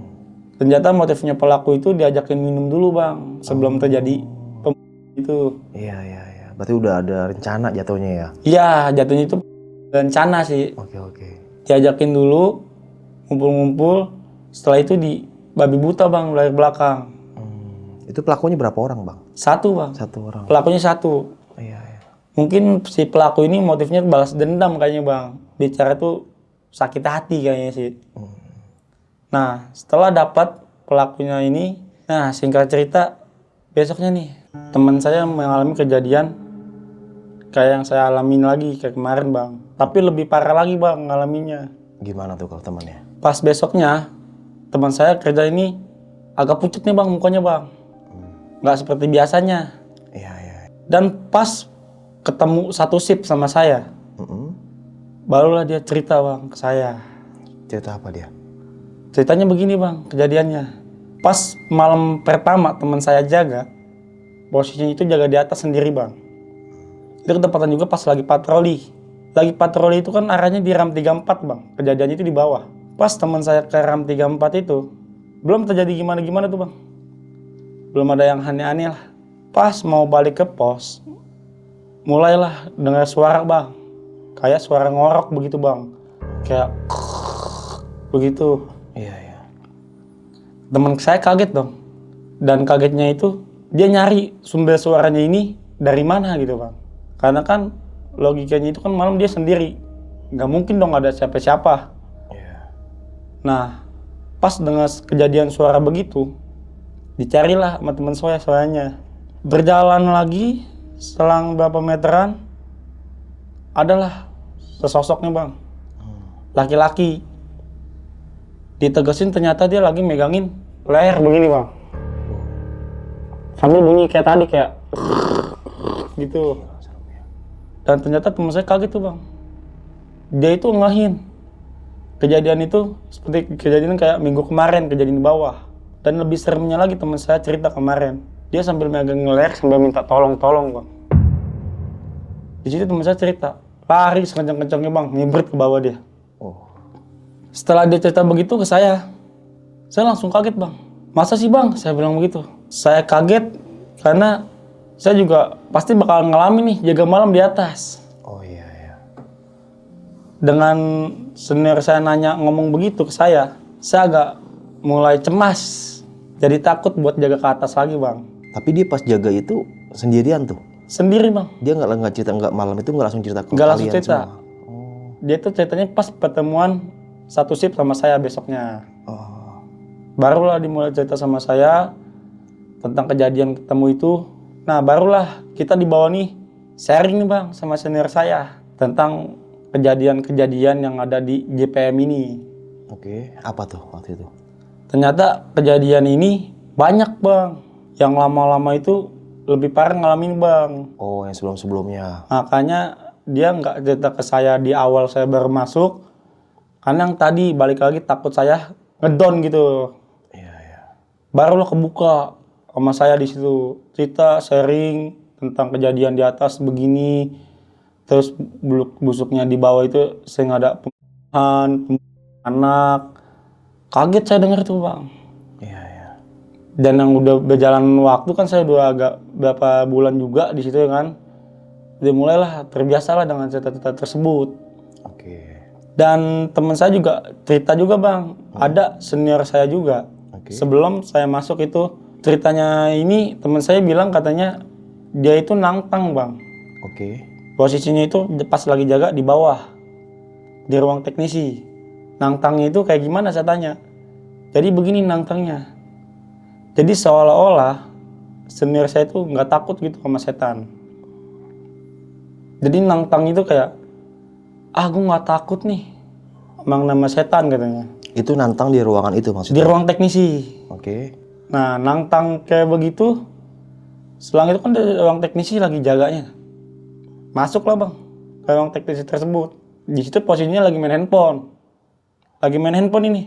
Speaker 2: Ternyata motifnya pelaku itu diajakin minum dulu, Bang, sebelum terjadi itu.
Speaker 3: Iya. Berarti udah ada rencana jatuhnya ya?
Speaker 2: Iya, jatuhnya itu rencana sih.
Speaker 3: Oke.
Speaker 2: Diajakin dulu, ngumpul-ngumpul, setelah itu di babi buta, Bang, dari belakang.
Speaker 3: Itu pelakunya berapa orang, Bang?
Speaker 2: Satu, Bang.
Speaker 3: 1 orang.
Speaker 2: Pelakunya satu.
Speaker 3: Iya.
Speaker 2: Mungkin si pelaku ini motifnya balas dendam kayaknya, Bang. Bicara tuh sakit hati kayaknya sih. Nah, setelah dapat pelakunya ini, nah singkat cerita, besoknya nih, teman saya mengalami kejadian kayak yang saya alamin lagi kayak kemarin, Bang. Tapi lebih parah lagi, Bang, ngalaminya.
Speaker 3: Gimana tuh kalau temannya?
Speaker 2: Pas besoknya, teman saya kerja ini agak pucat nih, Bang, mukanya, Bang. Nggak seperti biasanya.
Speaker 3: Iya.
Speaker 2: Dan pas ketemu satu shift sama saya, barulah dia cerita, Bang, ke saya.
Speaker 3: Cerita apa dia?
Speaker 2: Ceritanya begini, Bang, kejadiannya. Pas malam pertama teman saya jaga, posisinya itu jaga di atas sendiri, Bang. Itu ketepatan juga pas lagi patroli. Lagi patroli itu kan arahnya di RAM 34, Bang. Kejadiannya itu di bawah. Pas teman saya ke RAM 34 itu, belum terjadi gimana-gimana tuh, Bang. Belum ada yang aneh-aneh lah. Pas mau balik ke pos, mulailah dengar suara, Bang. Kayak suara ngorok begitu, Bang. Kayak begitu.
Speaker 3: Iya, iya.
Speaker 2: Teman saya kaget dong. Dan kagetnya itu dia nyari sumber suaranya ini dari mana gitu bang. Karena kan logikanya itu kan malam dia sendiri. Nggak mungkin dong ada siapa-siapa.
Speaker 3: Iya.
Speaker 2: Nah pas dengan kejadian suara begitu, dicarilah sama teman saya suaranya. Berjalan lagi selang berapa meteran, adalah sesosoknya bang. Laki-laki. Ditegesin ternyata dia lagi megangin leher begini bang. Sambil bunyi kayak tadi kayak gitu. Dan ternyata teman saya kaget tuh bang. Dia itu ngehin. Kejadian itu seperti kejadian kayak minggu kemarin kejadian di bawah. Dan lebih seremnya lagi teman saya cerita kemarin. Dia sambil megang leher sambil minta tolong bang. Di situ teman saya cerita. Lari sekencang-kencangnya bang, nyibrit ke bawah dia.
Speaker 3: Oh.
Speaker 2: Setelah dia cerita begitu ke saya langsung kaget bang. Masa sih bang? Saya bilang begitu. Saya kaget karena saya juga pasti bakal ngalamin nih jaga malam di atas.
Speaker 3: Oh iya, iya.
Speaker 2: Dengan senior saya nanya ngomong begitu ke saya agak mulai cemas. Jadi takut buat jaga ke atas lagi bang.
Speaker 3: Tapi dia pas jaga itu sendirian tuh?
Speaker 2: Sendiri bang.
Speaker 3: Dia nggak cerita, nggak malam itu nggak langsung cerita ke
Speaker 2: Nggak
Speaker 3: kalian
Speaker 2: langsung cerita.
Speaker 3: semua? Oh.
Speaker 2: Dia tuh ceritanya pas pertemuan satu shift sama saya besoknya.
Speaker 3: Oh.
Speaker 2: Barulah dimulai cerita sama saya tentang kejadian ketemu itu. Nah barulah kita dibawa nih sharing nih bang sama senior saya tentang kejadian-kejadian yang ada di JPM ini.
Speaker 3: Oke, apa tuh waktu itu?
Speaker 2: Ternyata kejadian ini banyak bang. Yang lama-lama itu lebih parah ngalamin bang.
Speaker 3: Oh, yang sebelum-sebelumnya.
Speaker 2: Makanya dia nggak cerita ke saya di awal saya baru masuk. Karena yang tadi balik lagi takut saya ngedon gitu.
Speaker 3: Iya, iya.
Speaker 2: Barulah kebuka sama saya di situ. Cerita sharing tentang kejadian di atas begini. Terus busuknya di bawah itu sering ada pembunuhan anak. Kaget saya dengar itu bang.
Speaker 3: Iya, iya.
Speaker 2: Dan yang udah berjalan waktu kan saya udah agak berapa bulan juga di situ kan. Jadi mulailah terbiasalah dengan cerita-cerita tersebut.
Speaker 3: Oke.
Speaker 2: Dan teman saya juga cerita juga bang. Ada senior saya juga.
Speaker 3: Oke.
Speaker 2: Sebelum saya masuk itu ceritanya ini teman saya bilang katanya dia itu nangtang bang.
Speaker 3: Oke.
Speaker 2: Posisinya itu pas lagi jaga di bawah di ruang teknisi. Nangtangnya itu kayak gimana saya tanya. Jadi begini nangtangnya. Jadi seolah-olah senior saya itu nggak takut gitu sama setan. Jadi nangtang itu kayak, gue nggak takut nih, emang nama setan katanya.
Speaker 3: Itu nantang di ruangan itu maksudnya?
Speaker 2: Di ruang teknisi.
Speaker 3: Oke.
Speaker 2: Nah nangtang kayak begitu, selang itu kan di ruang teknisi lagi jaganya. Masuklah bang ke ruang teknisi tersebut. Di situ posisinya lagi main handphone. Lagi main handphone ini.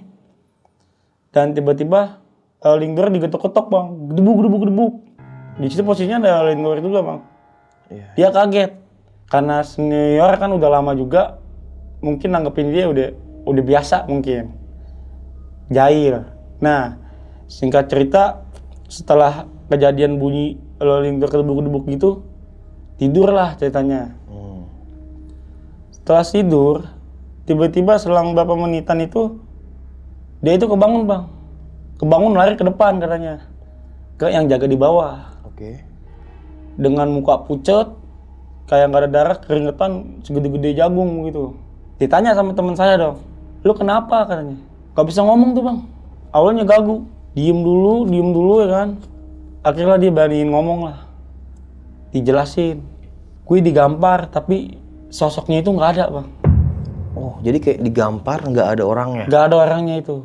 Speaker 2: Dan tiba-tiba link door digetok-getok bang, gedebuk. Di situ posisinya ada link door juga bang.
Speaker 3: Iya.
Speaker 2: Dia kaget karena senior kan udah lama juga, mungkin nanggepin dia udah biasa mungkin, jahil. Nah singkat cerita setelah kejadian bunyi link door gedebuk gitu, tidurlah ceritanya. Setelah tidur, tiba-tiba selang beberapa menitan itu dia itu kebangun bang. Kebangun lari ke depan katanya. Ke yang jaga di bawah.
Speaker 3: Oke.
Speaker 2: Dengan muka pucet, kayak nggak ada darah, keringetan segede-gede jagung gitu. Ditanya sama teman saya dong, lu kenapa katanya? Gak bisa ngomong tuh bang. Awalnya gagu. Diem dulu ya kan. Akhirnya dia beraniin ngomong lah. Dijelasin. Gue digampar tapi sosoknya itu nggak ada bang.
Speaker 3: Oh, jadi kayak digampar nggak ada orangnya?
Speaker 2: Nggak ada orangnya itu.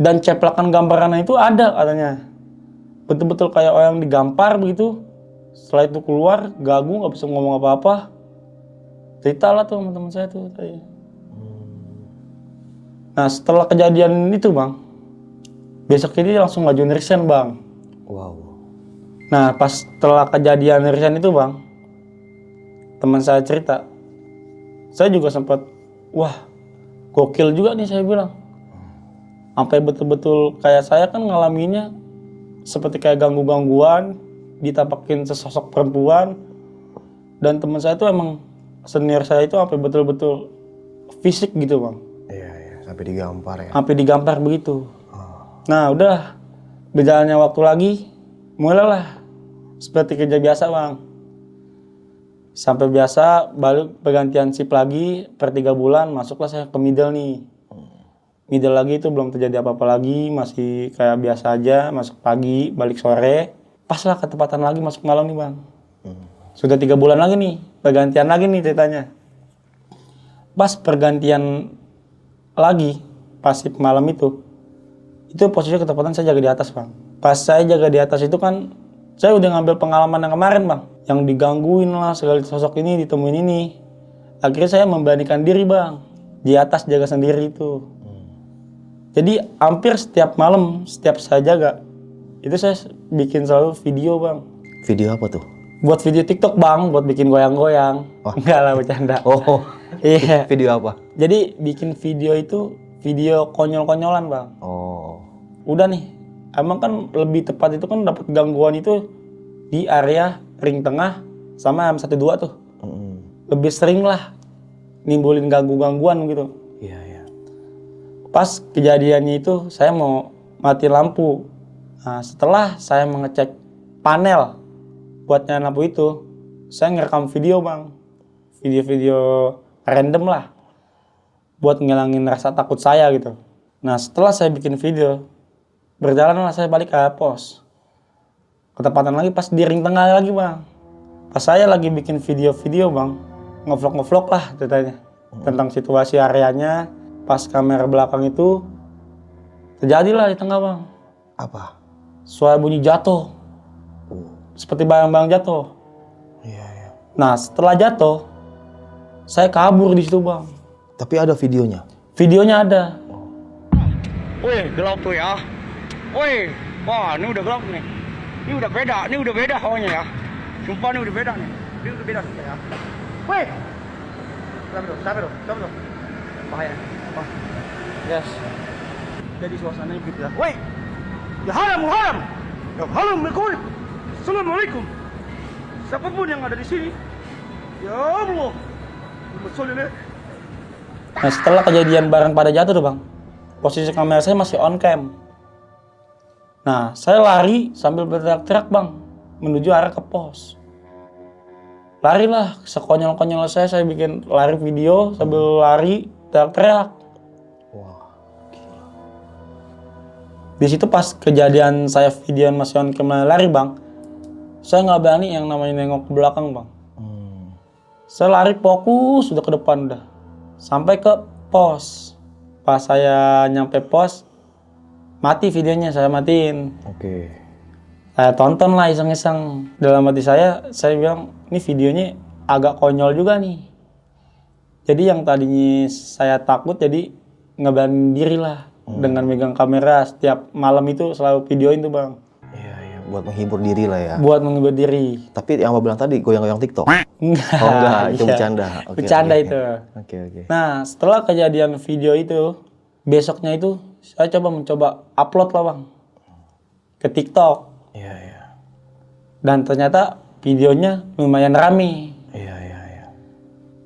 Speaker 2: Dan ceplakan gambarannya itu ada katanya. Betul-betul kayak orang digampar begitu. Setelah itu keluar, gagu, nggak bisa ngomong apa-apa. Cerita lah tuh teman-teman saya tuh tadi. Nah setelah kejadian itu bang, besok ini langsung ngajuin resign bang.
Speaker 3: Wow.
Speaker 2: Nah pas setelah kejadian resign itu bang, teman saya cerita, saya juga sempat, wah gokil juga nih saya bilang. Sampai betul-betul kayak saya kan ngalaminnya seperti kayak gangguan, ditapakin sesosok perempuan. Dan teman saya itu emang senior saya itu sampai betul-betul fisik gitu bang.
Speaker 3: Iya, iya. Sampai digampar ya.
Speaker 2: Sampai digampar begitu. Nah udah, berjalannya waktu lagi, mulailah seperti kerja biasa bang. Sampai biasa, balik pergantian shift lagi, per 3 bulan masuklah saya ke middle nih. Middle lagi itu belum terjadi apa-apa lagi, masih kayak biasa aja, masuk pagi, balik sore. Pas lah ketepatan lagi masuk malam nih bang. Sudah 3 bulan lagi nih, pergantian lagi nih ceritanya. Pas pergantian lagi, pas shift malam itu posisi ketepatan saya jaga di atas bang. Pas saya jaga di atas itu kan, saya udah ngambil pengalaman yang kemarin bang. Yang digangguin lah, segala sosok ini, ditemuin ini. Akhirnya saya memberanikan diri bang, di atas jaga sendiri itu. Jadi hampir setiap malam, setiap saya jaga, itu saya bikin selalu video bang.
Speaker 3: Video apa tuh?
Speaker 2: Buat video TikTok bang, buat bikin goyang-goyang.
Speaker 3: Oh.
Speaker 2: Enggak lah, bercanda.
Speaker 3: Oh,
Speaker 2: Iya.
Speaker 3: video apa?
Speaker 2: Jadi bikin video itu video konyol-konyolan bang.
Speaker 3: Oh,
Speaker 2: Udah nih, emang kan lebih tepat itu kan dapat gangguan itu di area ring tengah sama M12 tuh. Lebih sering lah nimbulin gangguan gitu.
Speaker 3: iya iya.
Speaker 2: Pas kejadiannya itu saya mau mati lampu. Nah, setelah saya mengecek panel buat nyalain lampu itu, saya ngerekam video bang. Video-video random lah. Buat ngilangin rasa takut saya gitu. Nah setelah saya bikin video, berjalanlah saya balik ke pos. Ketepatan lagi pas di ring tengah lagi bang. Pas saya lagi bikin video-video bang, ngevlog lah ceritanya. Tentang situasi areanya, pas kamera belakang itu, terjadilah di tengah bang.
Speaker 3: Apa?
Speaker 2: Suara bunyi jatuh. Seperti barang-barang jatuh.
Speaker 3: Iya iya.
Speaker 2: Nah setelah jatuh, saya kabur di situ bang.
Speaker 3: Tapi ada videonya.
Speaker 2: Videonya ada.
Speaker 1: Wih, gelap tuh ya. Wih, wah ini udah gelap nih. Ini udah beda hawanya ya. Sumpah ini udah beda nih. Ini udah beda sumpah ya. Wih. Sampai tuh. Bahaya. Oh. Yes. Jadi suasananya gitu ya. Wih. Ya haram. Ya haram berkulit. Assalamualaikum. Siapapun yang ada di sini. Ya Allah. Betul ini.
Speaker 2: Nah setelah kejadian barang pada jatuh tuh bang, posisi kamera saya masih on cam. Nah saya lari sambil berteriak-teriak bang, menuju arah ke pos. Larilah, sekonyol-konyol saya bikin lari video sambil lari teriak-teriak.
Speaker 3: Wah.
Speaker 2: Di situ pas kejadian saya videoan masih on cam lari bang, saya nggak berani yang namanya nengok ke belakang bang. Saya lari fokus udah ke depan udah. Sampai ke pos. Pas saya nyampe pos, mati videonya, saya matiin.
Speaker 3: Oke.
Speaker 2: Saya tonton lah iseng-iseng. Dalam hati saya bilang, ini videonya agak konyol juga nih. Jadi yang tadinya saya takut jadi ngeberaniin diri lah. Dengan megang kamera setiap malam itu selalu videoin tuh bang.
Speaker 3: Iya iya. Buat menghibur diri lah ya.
Speaker 2: Buat menghibur diri.
Speaker 3: Tapi yang abang bilang tadi goyang-goyang TikTok.
Speaker 2: Enggak.
Speaker 3: Oh enggak, itu
Speaker 2: Iya.
Speaker 3: bercanda. Oke,
Speaker 2: Bercanda
Speaker 3: oke.
Speaker 2: itu.
Speaker 3: Oke.
Speaker 2: Nah, setelah kejadian video itu, besoknya itu saya mencoba upload lah bang ke TikTok.
Speaker 3: Iya.
Speaker 2: Dan ternyata videonya lumayan rame.
Speaker 3: Iya.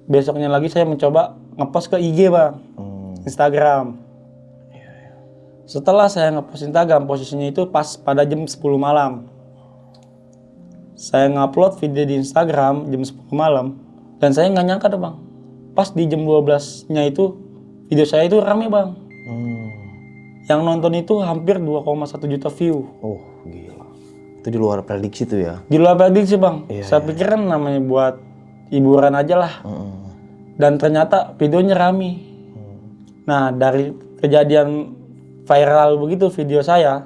Speaker 2: Besoknya lagi saya mencoba ngepost ke IG bang, Instagram. Setelah saya ngepost Instagram, posisinya itu pas pada jam 10 malam. Saya ngupload video di Instagram jam 10 malam. Dan saya nggak nyangka tuh bang, pas di jam 12-nya itu, video saya itu rame bang. Yang nonton itu hampir 2,1 juta view.
Speaker 3: Oh gila. Itu di luar prediksi tuh ya.
Speaker 2: Di luar prediksi bang.
Speaker 3: Iya,
Speaker 2: Saya pikir kan namanya buat hiburan aja lah. Dan ternyata videonya rame. Nah dari kejadian viral begitu video saya,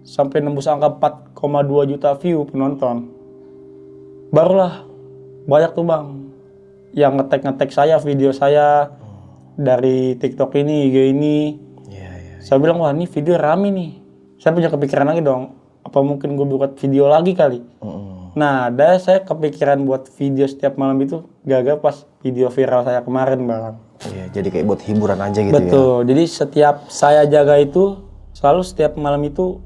Speaker 2: sampai nembus angka 4,2 juta view penonton. Barulah banyak tuh bang yang ngetek saya, video saya dari TikTok ini, IG ini. Saya bilang, wah ini video rame nih. Saya punya kepikiran lagi dong, apa mungkin gue buat video lagi kali. Nah, ada saya kepikiran buat video setiap malam itu gagal pas video viral saya kemarin bang.
Speaker 3: Iya, jadi kayak buat hiburan aja gitu.
Speaker 2: Betul, jadi setiap saya jaga itu, selalu setiap malam itu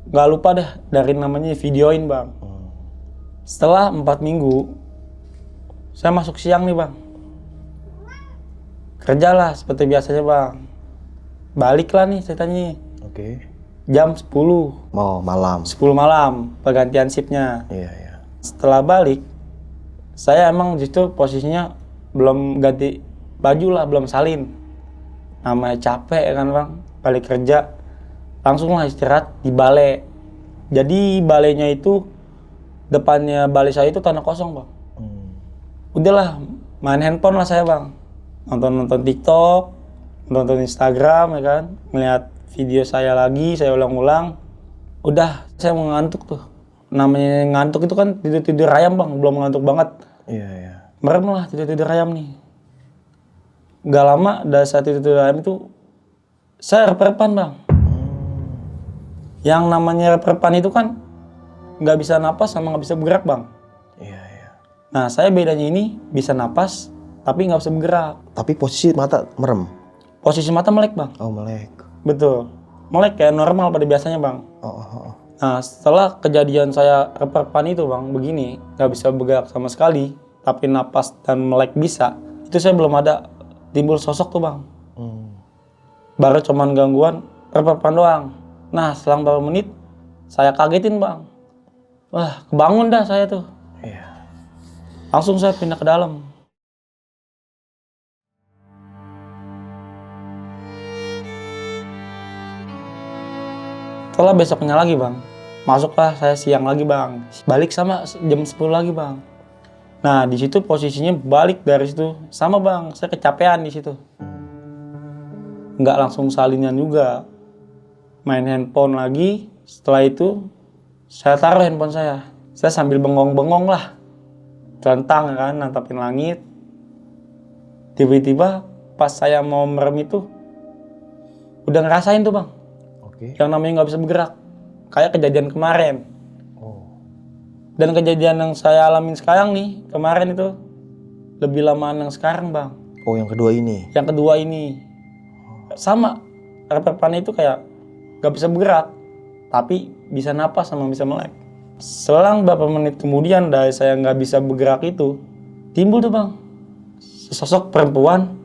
Speaker 2: nggak lupa deh dari namanya videoin bang. Setelah 4 minggu, saya masuk siang nih bang. Kerjalah seperti biasanya bang. balik lah nih ceritanya.
Speaker 3: Oke.
Speaker 2: Jam 10.
Speaker 3: Mau malam.
Speaker 2: 10 malam, pergantian shiftnya.
Speaker 3: Iya, iya.
Speaker 2: Setelah balik, saya emang justru posisinya belum ganti baju lah, belum salin. Namanya capek kan bang, balik kerja. Langsung lah istirahat di balai. Jadi balainya itu, depannya balai saya itu tanah kosong bang. Udahlah, main handphone lah saya bang. Nonton TikTok, nonton Instagram ya kan. Ngeliat video saya lagi, saya ulang-ulang. Udah, saya mau ngantuk tuh. Namanya ngantuk itu kan tidur-tidur ayam bang, belum ngantuk banget.
Speaker 3: Iya, iya.
Speaker 2: Merem lah tidur-tidur ayam nih. Gak lama dari saat tidur-tidur ayam itu, saya rep-repan bang. Yang namanya rep-repan itu kan nggak bisa napas sama nggak bisa bergerak bang.
Speaker 3: Iya, iya.
Speaker 2: Nah saya bedanya ini bisa napas tapi nggak bisa bergerak.
Speaker 3: Tapi posisi mata merem.
Speaker 2: Posisi mata melek bang.
Speaker 3: Oh, melek.
Speaker 2: Betul. Melek kayak normal pada biasanya bang.
Speaker 3: Oh.
Speaker 2: Nah setelah kejadian saya rep-repan itu bang begini, nggak bisa bergerak sama sekali, tapi napas dan melek bisa. Itu saya belum ada timbul sosok tuh bang. Baru cuman gangguan rep-repan doang. Nah selang beberapa menit saya kagetin bang. Wah kebangun dah saya tuh.
Speaker 3: Iya.
Speaker 2: Langsung saya pindah ke dalam. Setelah besoknya lagi bang, masuklah saya siang lagi bang, balik sama jam 10 lagi bang. Nah di situ posisinya balik dari situ sama bang, saya kecapean di situ. Nggak langsung salinan juga, main handphone lagi. Setelah itu saya taruh handphone saya sambil bengong-bengong lah, telentang kan, nantapin langit. Tiba-tiba pas saya mau merem itu, udah ngerasain tuh bang. Yang namanya nggak bisa bergerak, kayak kejadian kemarin. Dan kejadian yang saya alamin sekarang nih, kemarin itu lebih lama yang sekarang bang.
Speaker 3: Oh, yang kedua ini?
Speaker 2: Yang kedua ini sama, rep-repan itu kayak nggak bisa bergerak, tapi bisa napas sama bisa melek. Selang beberapa menit kemudian dari saya nggak bisa bergerak itu, timbul tuh bang, sesosok perempuan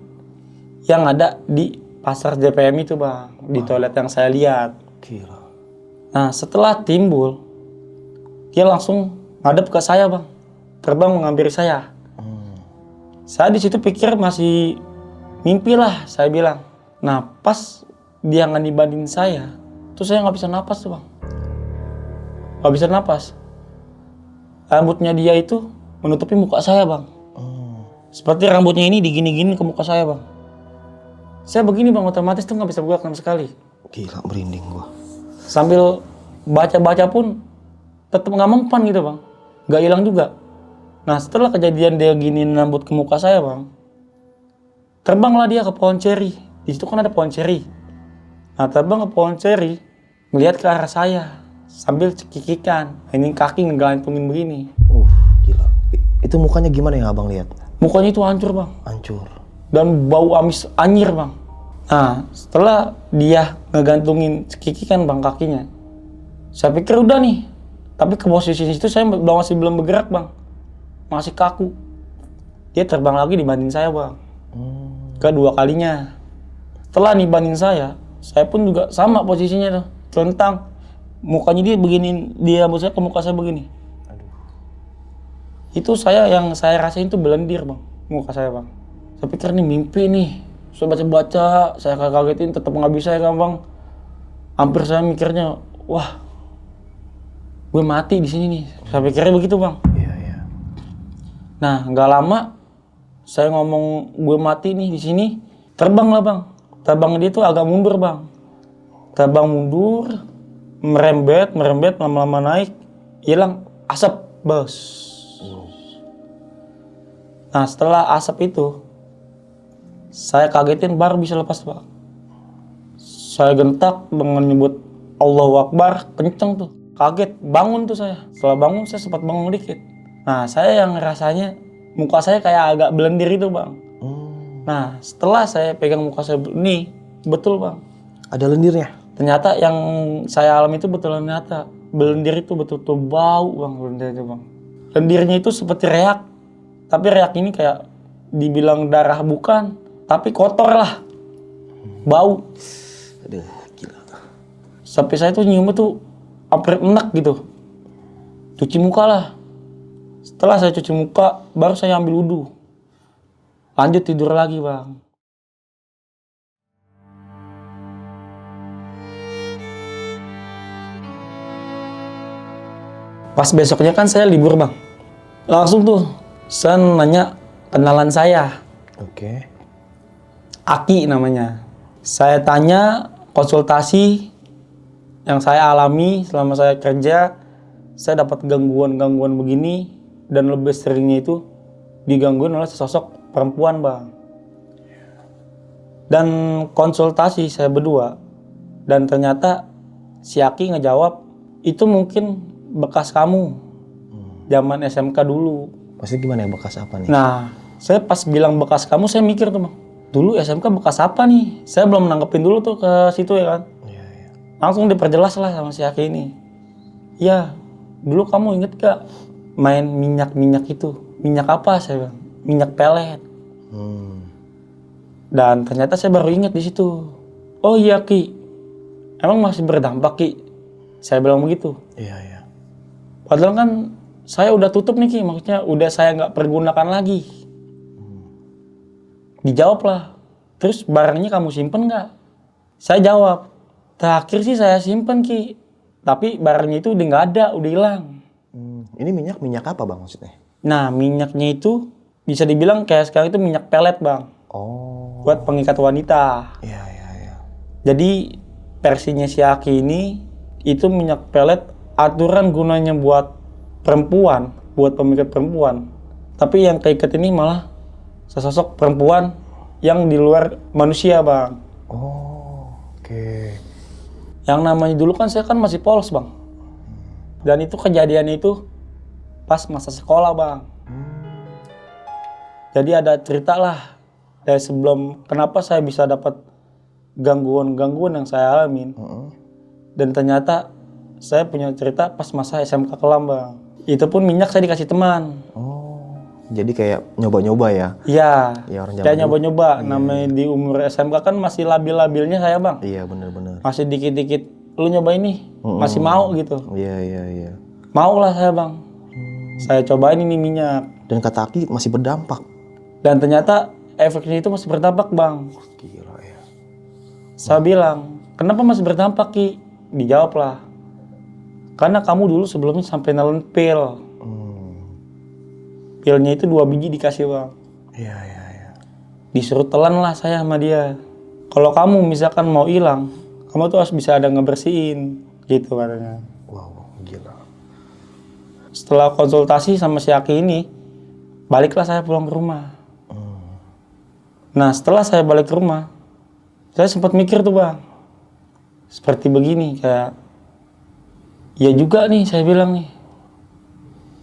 Speaker 2: yang ada di pasar JPM itu bang, di toilet yang saya lihat.
Speaker 3: Gila.
Speaker 2: Nah setelah timbul, dia langsung ngadep ke saya bang, terbang menghampiri saya. Saya di situ pikir masih mimpi lah, saya bilang. Nah pas dia ngebanding saya, tuh saya nggak bisa napas tuh bang, nggak bisa napas. Rambutnya dia itu menutupi muka saya bang, seperti rambutnya ini digini-gini ke muka saya bang. Saya begini bang, otomatis tuh nggak bisa bergerak sama sekali.
Speaker 3: Gila, merinding gua.
Speaker 2: Sambil baca-baca pun tetap nggak mempan gitu bang, nggak hilang juga. Nah setelah kejadian dia gini rambut ke muka saya bang, terbanglah dia ke pohon ceri. Di situ kan ada pohon ceri. Nah terbang ke pohon ceri, melihat ke arah saya sambil cekikikan. Ini kaki ngegelantungin begini.
Speaker 3: Gila. Itu mukanya gimana yang abang lihat?
Speaker 2: Mukanya itu hancur bang.
Speaker 3: Hancur.
Speaker 2: Dan bau amis anyir bang. Nah setelah dia ngegantungin cekikikan bang kakinya, saya pikir udah nih. Tapi ke posisi itu saya masih belum bergerak bang, masih kaku. Dia terbang lagi dibanding saya bang, kedua kalinya. Setelah nih banding saya pun juga sama posisinya tuh, telentang. Mukanya dia begini, dia rambut saya ke muka saya begini. Itu yang saya rasain tuh belendir bang, muka saya bang. Saya pikir nih mimpi nih, saya baca-baca, saya kagetin tetap nggak bisa ya bang. Hampir saya mikirnya, wah, gue mati di sini nih. Saya pikirnya begitu bang.
Speaker 3: Iya.
Speaker 2: Nah nggak lama, saya ngomong gue mati nih di sini, terbang lah bang. Terbang dia tuh agak mundur bang. Terbang mundur, merembet, lama-lama naik, hilang asap bos. Nah setelah asap itu, saya kagetin baru bisa lepas pak. Saya gentak dengan nyebut Allahu Akbar, kenceng tuh. Kaget, bangun tuh saya. Setelah bangun saya sempat bangun dikit. Nah saya yang rasanya muka saya kayak agak belendir itu bang. Nah setelah saya pegang muka saya ini, betul bang.
Speaker 3: Ada lendirnya?
Speaker 2: Ternyata yang saya alami itu betul ternyata. Belendir itu betul-betul bau bang, belendir itu bang. Lendirnya itu seperti reak. Tapi reak ini kayak dibilang darah bukan, tapi kotor lah. Bau.
Speaker 3: Aduh, gila.
Speaker 2: Sampai saya tuh nyium tuh hampir enak gitu. Cuci muka lah. Setelah saya cuci muka, baru saya ambil wudhu. Lanjut tidur lagi, Bang. Pas besoknya kan saya libur, Bang. Langsung tuh, saya nanya kenalan saya.
Speaker 3: Oke.
Speaker 2: Aki namanya. Saya tanya konsultasi yang saya alami selama saya kerja, saya dapat gangguan-gangguan begini, dan lebih seringnya itu digangguin oleh sesosok perempuan, Bang. Dan konsultasi saya berdua, dan ternyata si Aki ngejawab, itu mungkin bekas kamu zaman SMK dulu.
Speaker 3: Maksudnya gimana ya, bekas apa nih?
Speaker 2: Nah, saya pas bilang bekas kamu, saya mikir tuh, Bang. Dulu SMK bekas apa nih? Saya belum nanggepin dulu tuh ke situ ya kan.
Speaker 3: Iya, iya.
Speaker 2: Langsung diperjelas lah sama si Aki ini. Ya, dulu kamu inget gak main minyak-minyak itu? Minyak apa saya bilang? Minyak pelet. Dan ternyata saya baru inget di situ. Oh iya Ki, emang masih berdampak Ki? Saya bilang begitu.
Speaker 3: Iya, iya.
Speaker 2: Padahal kan saya udah tutup nih Ki, maksudnya udah saya nggak pergunakan lagi. Dijawab lah, terus barangnya kamu simpen nggak? Saya jawab, terakhir sih saya simpen Ki, tapi barangnya itu udah nggak ada, udah hilang.
Speaker 3: Ini minyak apa Bang maksudnya?
Speaker 2: Nah, minyaknya itu bisa dibilang kayak sekarang itu minyak pelet Bang,
Speaker 3: Oh.
Speaker 2: buat pengikat wanita.
Speaker 3: Iya, iya, iya.
Speaker 2: Jadi versinya si Aki ini itu minyak pelet, aturan gunanya buat perempuan, buat pemikat perempuan. Tapi yang keikat ini malah sesosok perempuan yang di luar manusia, Bang.
Speaker 3: Oh, oke.
Speaker 2: Yang namanya dulu kan saya kan masih polos, Bang. Dan itu kejadian itu pas masa sekolah, Bang. Jadi ada cerita lah dari sebelum kenapa saya bisa dapat gangguan-gangguan yang saya alamin. Dan ternyata saya punya cerita pas masa SMK kelam, Bang. Itu pun minyak saya dikasih teman.
Speaker 3: Oh, jadi kayak nyoba-nyoba ya?
Speaker 2: Iya,
Speaker 3: Ya, orang zaman
Speaker 2: kayak
Speaker 3: dulu.
Speaker 2: nyoba-nyoba. Namanya di umur SMK kan masih labil-labilnya saya, Bang.
Speaker 3: Iya, bener-bener.
Speaker 2: Masih dikit-dikit, lu nyoba ini, masih mau gitu.
Speaker 3: Iya, iya, iya.
Speaker 2: Mau lah saya, Bang. Saya cobain ini minyak.
Speaker 3: Dan kata Aki masih berdampak.
Speaker 2: Dan ternyata efeknya itu masih berdampak, Bang.
Speaker 3: Gila ya.
Speaker 2: Saya bilang, kenapa masih berdampak, Ki? Dijawab lah, karena kamu dulu sebelumnya sampai nelen pil. Pilnya itu 2 biji dikasih, Bang.
Speaker 3: Iya, iya, iya.
Speaker 2: Disuruh telan lah saya sama dia. Kalau kamu misalkan mau hilang, kamu tuh harus bisa ada ngebersihin, gitu katanya.
Speaker 3: Wow, gila.
Speaker 2: Setelah konsultasi sama si Aki ini, baliklah saya pulang ke rumah. Nah, setelah saya balik ke rumah, saya sempat mikir tuh, Bang. Seperti begini, kayak ya juga nih saya bilang nih.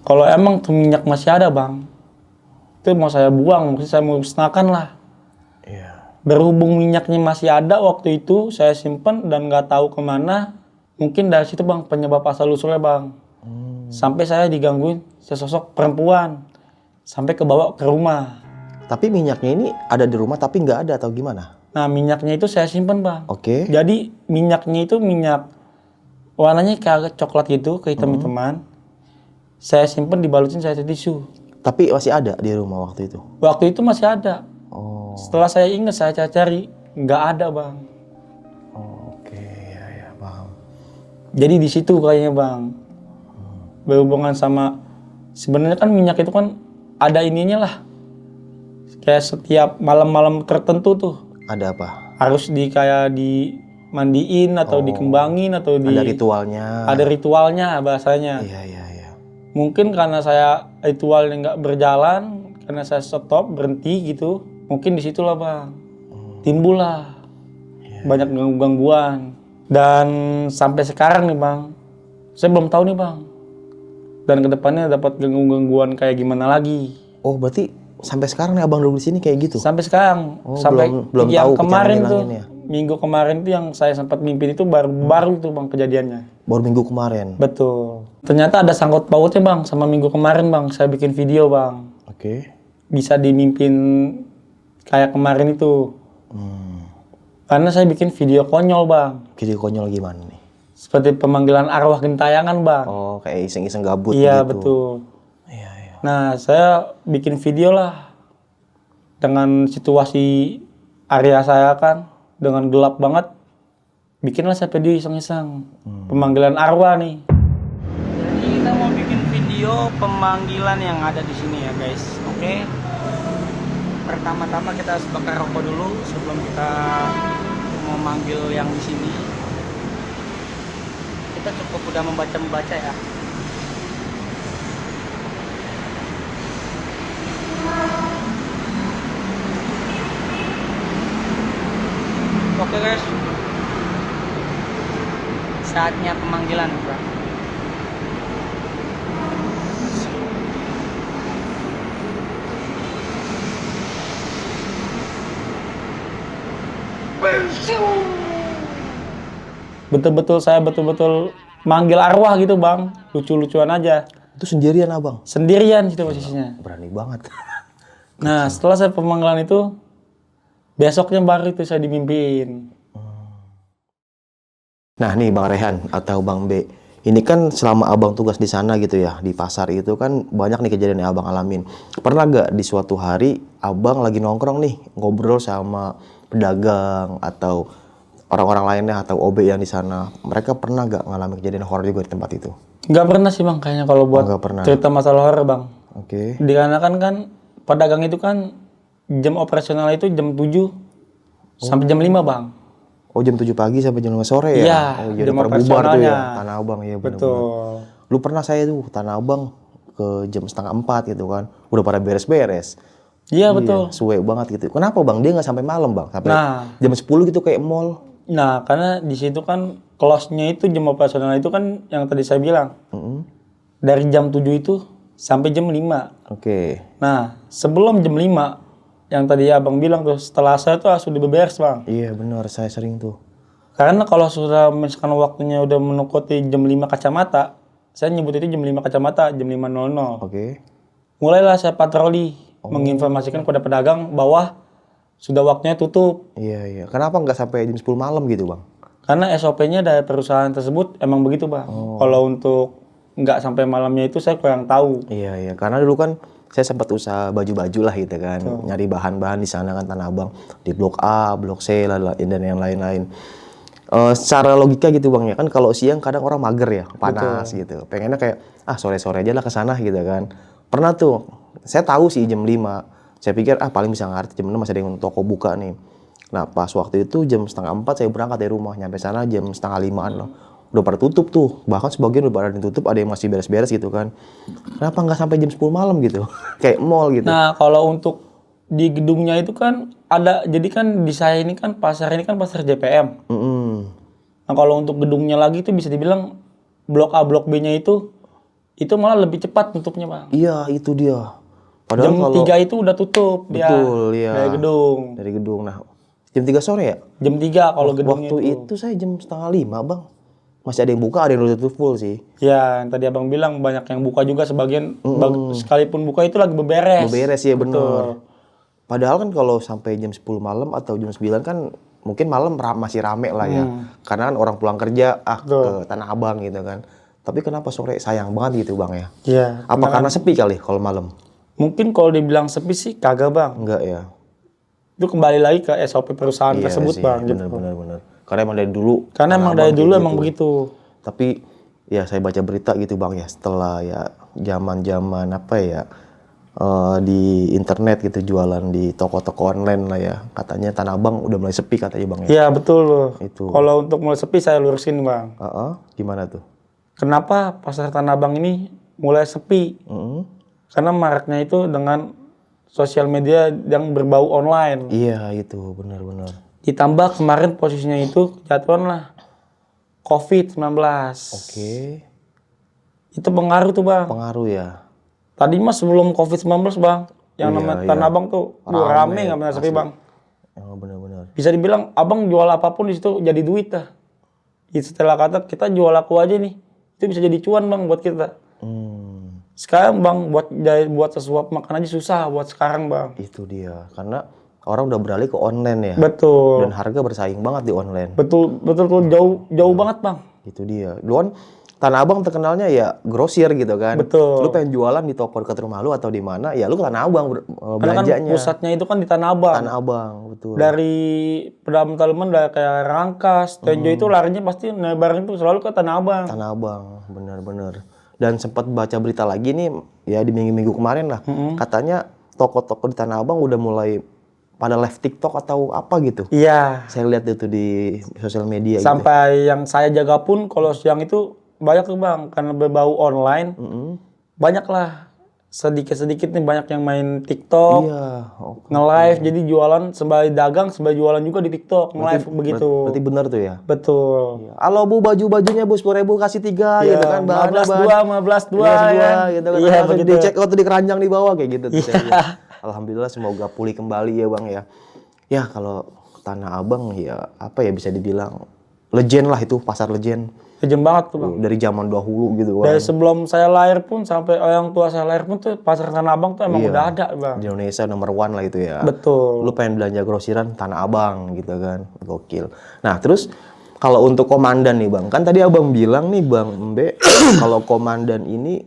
Speaker 2: Kalau emang tuh minyak masih ada, Bang, itu mau saya buang, mungkin saya mau musnahkan lah.
Speaker 3: Iya.
Speaker 2: Berhubung minyaknya masih ada waktu itu, saya simpen dan nggak tahu kemana. Mungkin dari situ, Bang, penyebab asal usulnya, Bang. Sampai saya digangguin sesosok perempuan, sampai kebawa ke rumah.
Speaker 3: Tapi minyaknya ini ada di rumah tapi nggak ada atau gimana?
Speaker 2: Nah, minyaknya itu saya simpen, Bang.
Speaker 3: Oke.
Speaker 2: Jadi minyaknya itu minyak warnanya kayak coklat gitu, kehitam-hitaman. Saya simpen dibalutin saya tisu.
Speaker 3: Tapi masih ada di rumah waktu itu?
Speaker 2: Waktu itu masih ada.
Speaker 3: Oh.
Speaker 2: Setelah saya ingat, saya cari, nggak ada, Bang.
Speaker 3: Oh, oke, ya, ya, paham.
Speaker 2: Jadi di situ kayaknya, Bang. Berhubungan sama, sebenarnya kan minyak itu kan ada ininya lah. Kayak setiap malam-malam tertentu tuh.
Speaker 3: Ada apa?
Speaker 2: Harus kayak dimandiin atau dikembangin atau
Speaker 3: Ada ritualnya.
Speaker 2: Ada ritualnya bahasanya.
Speaker 3: Iya, iya, iya.
Speaker 2: Mungkin karena saya ritualnya nggak berjalan, karena saya stop berhenti gitu, mungkin disitulah, Bang, timbul lah banyak gangguan. Dan sampai sekarang nih, Bang, saya belum tahu nih, Bang, dan kedepannya dapat gangguan kayak gimana lagi.
Speaker 3: Oh, berarti sampai sekarang nih abang dulu di sini kayak gitu?
Speaker 2: Sampai sekarang,
Speaker 3: Oh,
Speaker 2: sampai
Speaker 3: belum
Speaker 2: yang
Speaker 3: tahu
Speaker 2: kemarin
Speaker 3: cara
Speaker 2: tuh,
Speaker 3: ngilanginnya.
Speaker 2: minggu kemarin tuh yang saya sempat mimpin itu baru tuh, Bang, kejadiannya.
Speaker 3: Baru minggu kemarin?
Speaker 2: Betul. Ternyata ada sangkut pautnya, Bang, sama minggu kemarin, Bang. Saya bikin video, Bang.
Speaker 3: Oke.
Speaker 2: Bisa dimimpin kayak kemarin itu. Karena saya bikin video konyol bang.
Speaker 3: Video konyol gimana nih?
Speaker 2: Seperti pemanggilan arwah gentayangan bang.
Speaker 3: Oh, kayak iseng-iseng gabut
Speaker 2: Iya
Speaker 3: gitu.
Speaker 2: betul.
Speaker 3: Iya, iya.
Speaker 2: Nah saya bikin video lah. Dengan situasi area saya kan. Dengan gelap banget. Bikinlah saya video iseng-iseng. Pemanggilan arwah nih. Jadi kita mau bikin video pemanggilan yang ada di sini ya guys. Oke. Pertama-tama kita harus bakar rokok dulu sebelum kita mau manggil yang di sini. Kita cukup udah membaca ya. Oke guys. Saatnya pemanggilan, bro. Saya betul-betul manggil arwah gitu bang, lucu-lucuan aja.
Speaker 3: Itu sendirian abang?
Speaker 2: Sendirian gitu posisinya.
Speaker 3: Berani banget.
Speaker 2: Nah setelah saya pemanggilan itu, besoknya baru itu saya dimimpiin.
Speaker 3: Nah nih Bang Rehan atau Bang B, ini kan selama abang tugas di sana gitu ya, di pasar itu kan banyak nih kejadian yang abang alamin. Pernah gak di suatu hari abang lagi nongkrong nih, ngobrol sama pedagang atau orang-orang lainnya atau OB yang di sana, mereka pernah gak ngalamin kejadian horor juga di tempat itu?
Speaker 2: Nggak pernah sih bang, kayaknya kalau buat cerita masalah horor bang.
Speaker 3: Oke.
Speaker 2: Dikarenakan kan pedagang itu kan jam operasional itu jam 7 sampai jam 5 bang.
Speaker 3: Oh jam 7 pagi sampai jam 5 sore ya?
Speaker 2: Iya,
Speaker 3: Oh iya,
Speaker 2: jam
Speaker 3: udah pada bubar tuh ya,
Speaker 2: operasionalnya.
Speaker 3: Tanah Abang ya bener-bener.
Speaker 2: Betul.
Speaker 3: Lu pernah saya tuh Tanah Abang ke jam 3:30 gitu kan, udah pada beres-beres.
Speaker 2: Iya betul.
Speaker 3: Suwe banget gitu. Kenapa bang? Dia nggak sampai malam bang? Sampai
Speaker 2: Nah.
Speaker 3: jam 10 gitu kayak mall.
Speaker 2: Nah, karena di situ kan close-nya itu jam operasional itu kan yang tadi saya bilang. Dari jam 7 itu sampai jam 5.
Speaker 3: Oke.
Speaker 2: Nah, sebelum jam 5 yang tadi abang bilang tuh, setelah saya tuh sudah beberes bang.
Speaker 3: Iya benar, saya sering tuh.
Speaker 2: Karena kalau sudah misalkan waktunya udah mendekati jam 5 kacamata, saya nyebut itu jam 5 kacamata, jam 5.00.
Speaker 3: Oke.
Speaker 2: Mulailah saya patroli, menginformasikan kepada pedagang bahwa sudah waktunya tutup.
Speaker 3: Iya iya. Kenapa nggak sampai jam 10 malam gitu bang?
Speaker 2: Karena SOP-nya dari perusahaan tersebut emang begitu bang. Kalau untuk nggak sampai malamnya itu saya kurang tahu.
Speaker 3: Iya iya. Karena dulu kan saya sempat usaha baju-baju lah gitu kan, nyari bahan-bahan di sana kan Tanah Abang, di Blok A, Blok C dan yang lain-lain. Secara logika gitu bang ya, kan kalau siang kadang orang mager ya, panas gitu. Pengennya kayak sore-sore aja lah ke sana gitu kan. Pernah tuh, saya tahu sih jam 5. Saya pikir paling bisa ngerti jam 6 masih ada yang toko buka nih. Nah pas waktu itu jam 3:30 saya berangkat dari rumah, nyampe sana jam 4:30-an loh. Udah pada tutup tuh, bahkan sebagian udah pada ditutup, ada yang masih beres-beres gitu kan. Kenapa nggak sampai jam 10 malam gitu? Kayak mall gitu.
Speaker 2: Nah kalau untuk di gedungnya itu kan ada, jadi kan di saya ini kan pasar JPM. Nah kalau untuk gedungnya lagi itu bisa dibilang Blok A, Blok B-nya itu malah lebih cepat tutupnya bang.
Speaker 3: Iya itu dia. Padahal
Speaker 2: jam
Speaker 3: kalau
Speaker 2: 3 itu udah tutup dia.
Speaker 3: Betul, iya.
Speaker 2: Dari gedung.
Speaker 3: Dari gedung. Nah, jam 3 sore ya?
Speaker 2: Jam 3 kalau gedungnya
Speaker 3: Waktu itu saya jam 4:30 bang. Masih ada yang buka, ada yang tutup full sih.
Speaker 2: Ya, yang tadi abang bilang banyak yang buka juga, sebagian sekalipun buka itu lagi beberes.
Speaker 3: Beberes ya bener. Padahal kan kalau sampai jam 10 malam atau jam 9 kan mungkin malam masih rame lah ya. Karena kan orang pulang kerja ke Tanah Abang gitu kan. Tapi kenapa sore sayang banget gitu bang ya?
Speaker 2: Iya.
Speaker 3: Apa karena sepi kali kalau malam?
Speaker 2: Mungkin kalau dibilang sepi sih kagak bang.
Speaker 3: Enggak ya.
Speaker 2: Itu kembali lagi ke SOP perusahaan tersebut
Speaker 3: sih,
Speaker 2: bang.
Speaker 3: Bener. Karena emang dari dulu.
Speaker 2: Karena emang dari dulu emang begitu.
Speaker 3: Tapi ya saya baca berita gitu bang ya, setelah ya zaman-zaman apa ya di internet gitu, jualan di toko-toko online lah ya, katanya Tanah Abang udah mulai sepi katanya bang ya.
Speaker 2: Iya betul loh.
Speaker 3: Itu.
Speaker 2: Kalau untuk mulai sepi saya lurusin bang.
Speaker 3: Gimana tuh?
Speaker 2: Kenapa pasar Tanah Abang ini mulai sepi? Karena maraknya itu dengan sosial media yang berbau online.
Speaker 3: Iya itu benar-benar.
Speaker 2: Ditambah kemarin posisinya itu kejatuhan lah COVID-19.
Speaker 3: Oke.
Speaker 2: Itu pengaruh tuh bang.
Speaker 3: Pengaruh ya.
Speaker 2: Tadi mas sebelum COVID-19 bang, yang namanya Tanah Abang tuh rame nggak pernah sepi bang.
Speaker 3: Benar-benar.
Speaker 2: Bisa dibilang abang jual apapun di situ jadi duit dah. Setelah kata kita jual aku aja nih, itu bisa jadi cuan bang buat kita. Sekarang bang buat sesuap makan aja susah buat sekarang bang.
Speaker 3: Itu dia. Karena orang udah beralih ke online ya.
Speaker 2: Betul.
Speaker 3: Dan harga bersaing banget di online.
Speaker 2: Betul jauh banget bang.
Speaker 3: Itu dia. Lu kan Tanah Abang terkenalnya ya grosir gitu kan.
Speaker 2: Betul.
Speaker 3: Lu pengen jualan di toko dekat rumah lu atau di mana, ya lu ke Tanah Abang
Speaker 2: Karena kan
Speaker 3: belanjanya.
Speaker 2: pusatnya itu kan di Tanah Abang.
Speaker 3: Tanah Abang, betul.
Speaker 2: Dari pedalaman dari kayak Rangkas, Tenjo itu larinya pasti nebarin tuh selalu ke Tanah Abang.
Speaker 3: Tanah Abang, benar-benar. Dan sempat baca berita lagi nih, ya di minggu-minggu kemarin lah, katanya toko-toko di Tanah Abang udah mulai pada live TikTok atau apa gitu.
Speaker 2: Iya.
Speaker 3: Saya lihat itu di sosial media.
Speaker 2: Sampai yang saya jaga pun kalau siang itu banyak tuh bang, karena berbau online, banyak lah. Sedikit-sedikit nih banyak yang main TikTok,
Speaker 3: Iya.
Speaker 2: nge-live, jadi jualan sembari dagang, sembari jualan juga di TikTok, nge-live begitu.
Speaker 3: Berarti benar tuh ya.
Speaker 2: Betul.
Speaker 3: Iya. Halo Bu, baju-bajunya Bu 10.000 kasih 3 gitu kan.
Speaker 2: 15.2
Speaker 3: ya. Gitu kan.
Speaker 2: Iya,
Speaker 3: Langsung
Speaker 2: begitu.
Speaker 3: dicek waktu di keranjang di bawah kayak gitu tuh.
Speaker 2: Iya.
Speaker 3: Saya lihat. Alhamdulillah semoga pulih kembali ya Bang ya. Ya kalau Tanah Abang ya apa ya bisa dibilang legend lah itu, pasar legend.
Speaker 2: Legend banget tuh bang.
Speaker 3: Dari zaman dahulu gitu kan.
Speaker 2: Dari sebelum saya lahir pun sampai orang tua saya lahir pun tuh pasar Tanah Abang tuh emang
Speaker 3: Iya.
Speaker 2: udah ada bang.
Speaker 3: Di Indonesia nomor 1 lah itu ya.
Speaker 2: Betul.
Speaker 3: Lu pengen belanja grosiran Tanah Abang gitu kan. Gokil. Nah terus kalau untuk komandan nih Bang. Kan tadi Abang bilang nih Bang Mbe. Kalau komandan ini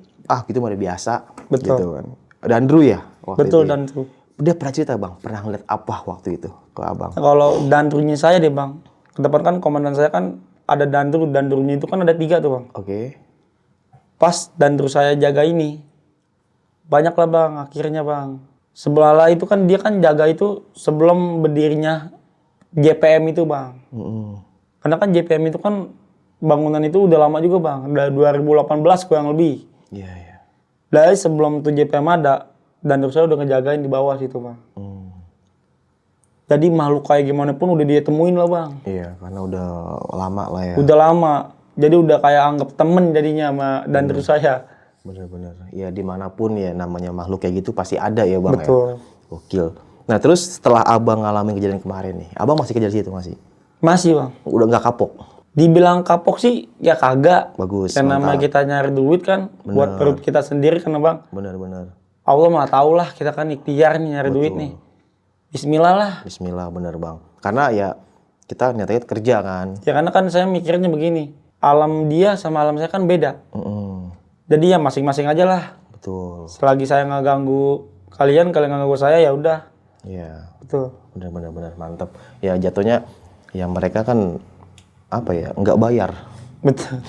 Speaker 3: gitu mah udah biasa.
Speaker 2: Betul.
Speaker 3: Gitu kan. Dandru ya?
Speaker 2: Betul,
Speaker 3: itu ya?
Speaker 2: Dandru.
Speaker 3: Dia pernah cerita Bang. Pernah ngeliat apa waktu itu ke Abang?
Speaker 2: Kalau Dandrunya saya deh bang. Ke depan kan komandan saya kan ada Dandrunya itu kan ada 3 tuh bang.
Speaker 3: Oke.
Speaker 2: Pas Dandru saya jaga ini. Banyak lah bang akhirnya bang. Sebelah itu kan dia kan jaga itu sebelum berdirinya JPM itu bang. Karena kan JPM itu kan bangunan itu udah lama juga bang. Udah 2018 kurang lebih.
Speaker 3: Iya, iya.
Speaker 2: Dari sebelum tuh JPM ada, Dandru saya udah ngejagain di bawah situ bang. Jadi makhluk kayak gimana pun udah dia temuin lah bang.
Speaker 3: Iya, karena udah lama lah ya.
Speaker 2: Udah lama. Jadi udah kayak anggap temen jadinya sama Dandru saya.
Speaker 3: Bener-bener. Ya dimanapun ya namanya makhluk kayak gitu pasti ada ya Bang.
Speaker 2: Betul.
Speaker 3: Ya. Gokil. Nah terus setelah Abang ngalamin kejadian kemarin nih, Abang masih kejar situ masih?
Speaker 2: Masih bang.
Speaker 3: Udah nggak kapok?
Speaker 2: Dibilang kapok sih ya kagak.
Speaker 3: Bagus.
Speaker 2: Karena nama
Speaker 3: mantap.
Speaker 2: kita nyari duit kan. Buat perut kita sendiri kan bang.
Speaker 3: Bener-bener.
Speaker 2: Allah mah tau lah kita kan ikhtiar nih nyari duit nih. Bismillah lah.
Speaker 3: Bismillah bener Bang. Karena ya kita niatnya kerja kan.
Speaker 2: Ya karena kan saya mikirnya begini. Alam dia sama alam saya kan beda. Jadi ya masing-masing aja lah.
Speaker 3: Betul.
Speaker 2: Selagi saya nggak ganggu kalian nggak ganggu saya ya udah.
Speaker 3: Iya.
Speaker 2: Betul.
Speaker 3: Bener-bener mantap. Ya jatuhnya ya mereka kan apa ya nggak bayar.
Speaker 2: Betul.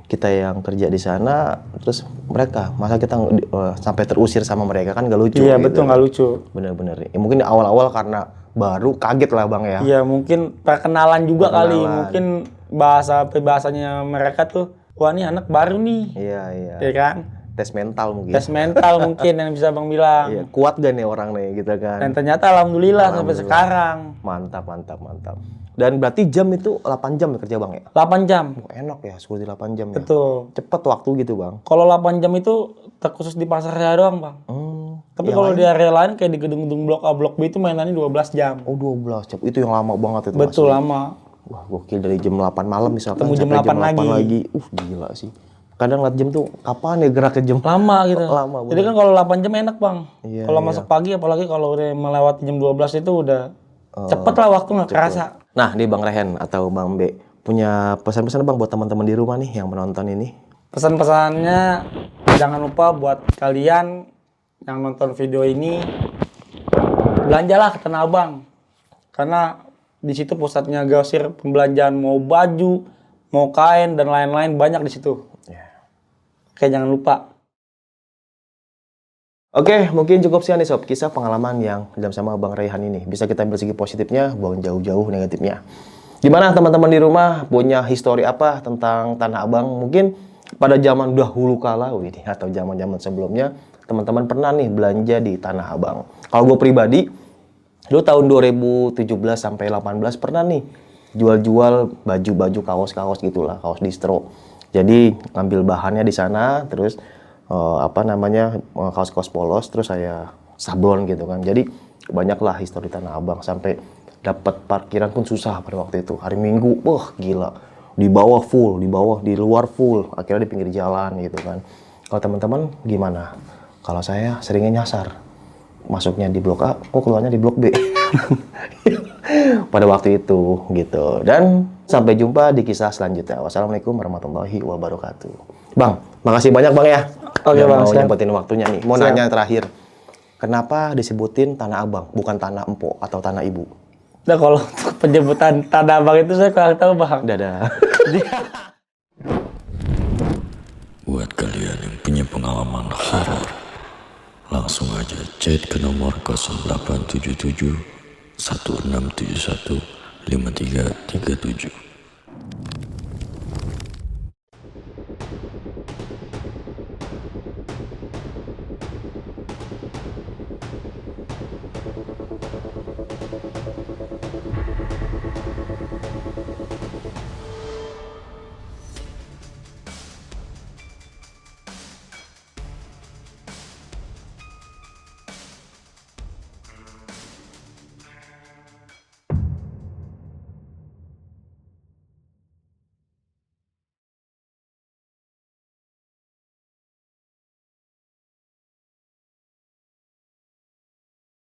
Speaker 3: Kita yang kerja di sana, terus mereka masa kita sampai terusir sama mereka kan nggak lucu.
Speaker 2: Iya
Speaker 3: gitu.
Speaker 2: betul nggak lucu.
Speaker 3: Bener-bener. Ya, mungkin di awal-awal karena baru kaget lah Bang ya.
Speaker 2: Iya mungkin perkenalan juga kali. Mungkin bahasanya mereka tuh, wah ini anak baru nih.
Speaker 3: Iya iya.
Speaker 2: Ya kan?
Speaker 3: Tes mental mungkin.
Speaker 2: Tes mental mungkin yang bisa bang bilang.
Speaker 3: Iya. Kuat gak nih orang nih gitu kan.
Speaker 2: Dan ternyata alhamdulillah sampai sekarang.
Speaker 3: Mantap. Dan berarti jam itu 8 jam ya kerja Bang ya?
Speaker 2: 8 jam.
Speaker 3: Enak ya, seperti 8 jam ya.
Speaker 2: Betul.
Speaker 3: Cepet waktu gitu Bang.
Speaker 2: Kalau 8 jam itu terkhusus di pasar saya doang bang. Tapi kalau di area lain kayak di gedung-gedung blok A, blok B itu mainannya 12 jam.
Speaker 3: Oh 12 jam, itu yang lama banget itu.
Speaker 2: Betul
Speaker 3: masih.
Speaker 2: lama.
Speaker 3: Wah gokil dari jam 8 malam misalkan
Speaker 2: Temu jam
Speaker 3: sampai
Speaker 2: 8 lagi.
Speaker 3: Gila sih. Kadang liat jam tuh kapan ya gerak ke jam.
Speaker 2: Lama gitu.
Speaker 3: Lama
Speaker 2: Jadi kan kalau 8 jam enak bang.
Speaker 3: Iya,
Speaker 2: Kalau masuk pagi apalagi kalau udah melewati jam 12 itu udah cepet lah waktu nggak kerasa.
Speaker 3: Nah nih Bang Rehen atau Bang B punya pesan-pesan Bang buat teman-teman di rumah nih yang menonton ini.
Speaker 2: Pesan-pesannya jangan lupa buat kalian yang nonton video ini belanjalah ke Tanah Abang. Karena di situ pusatnya grosir pembelanjaan mau baju, mau kain dan lain-lain banyak di situ. Oke, jangan lupa.
Speaker 3: Oke, mungkin cukup sekian nih Sob, kisah pengalaman yang dalam sama Bang Raihan ini. Bisa kita ambil segi positifnya, buang jauh-jauh negatifnya. Gimana teman-teman di rumah punya histori apa tentang Tanah Abang? Mungkin pada zaman dahulu kala atau zaman-zaman sebelumnya, teman-teman pernah nih belanja di Tanah Abang. Kalau gue pribadi, dulu tahun 2017 sampai 18 pernah nih jual-jual baju-baju, kaos-kaos gitulah, kaos distro. Jadi ngambil bahannya di sana, terus kaos-kaos polos, terus saya sablon gitu kan. Jadi banyaklah histori Tanah Abang, sampai dapat parkiran pun susah pada waktu itu. Hari Minggu, wah gila, di bawah full, di luar full, akhirnya di pinggir jalan gitu kan. Kalau teman-teman gimana? Kalau saya seringnya nyasar, masuknya di blok A, kok keluarnya di blok B. pada waktu itu gitu. Dan sampai jumpa di kisah selanjutnya. Wassalamualaikum warahmatullahi wabarakatuh. Bang, makasih banyak Bang ya.
Speaker 2: Oke,
Speaker 3: Udah
Speaker 2: Bang,
Speaker 3: mau
Speaker 2: siap.
Speaker 3: nyempetin waktunya nih. Mau
Speaker 2: Siap.
Speaker 3: nanya terakhir. Kenapa disebutin Tanah Abang, bukan Tanah Empok atau Tanah Ibu?
Speaker 2: Nah kalau untuk penyebutan Tanah Abang itu saya kurang tahu Bang.
Speaker 3: Dadah.
Speaker 4: Buat kalian yang punya pengalaman horor, langsung aja chat ke nomor 0877 1671 5337.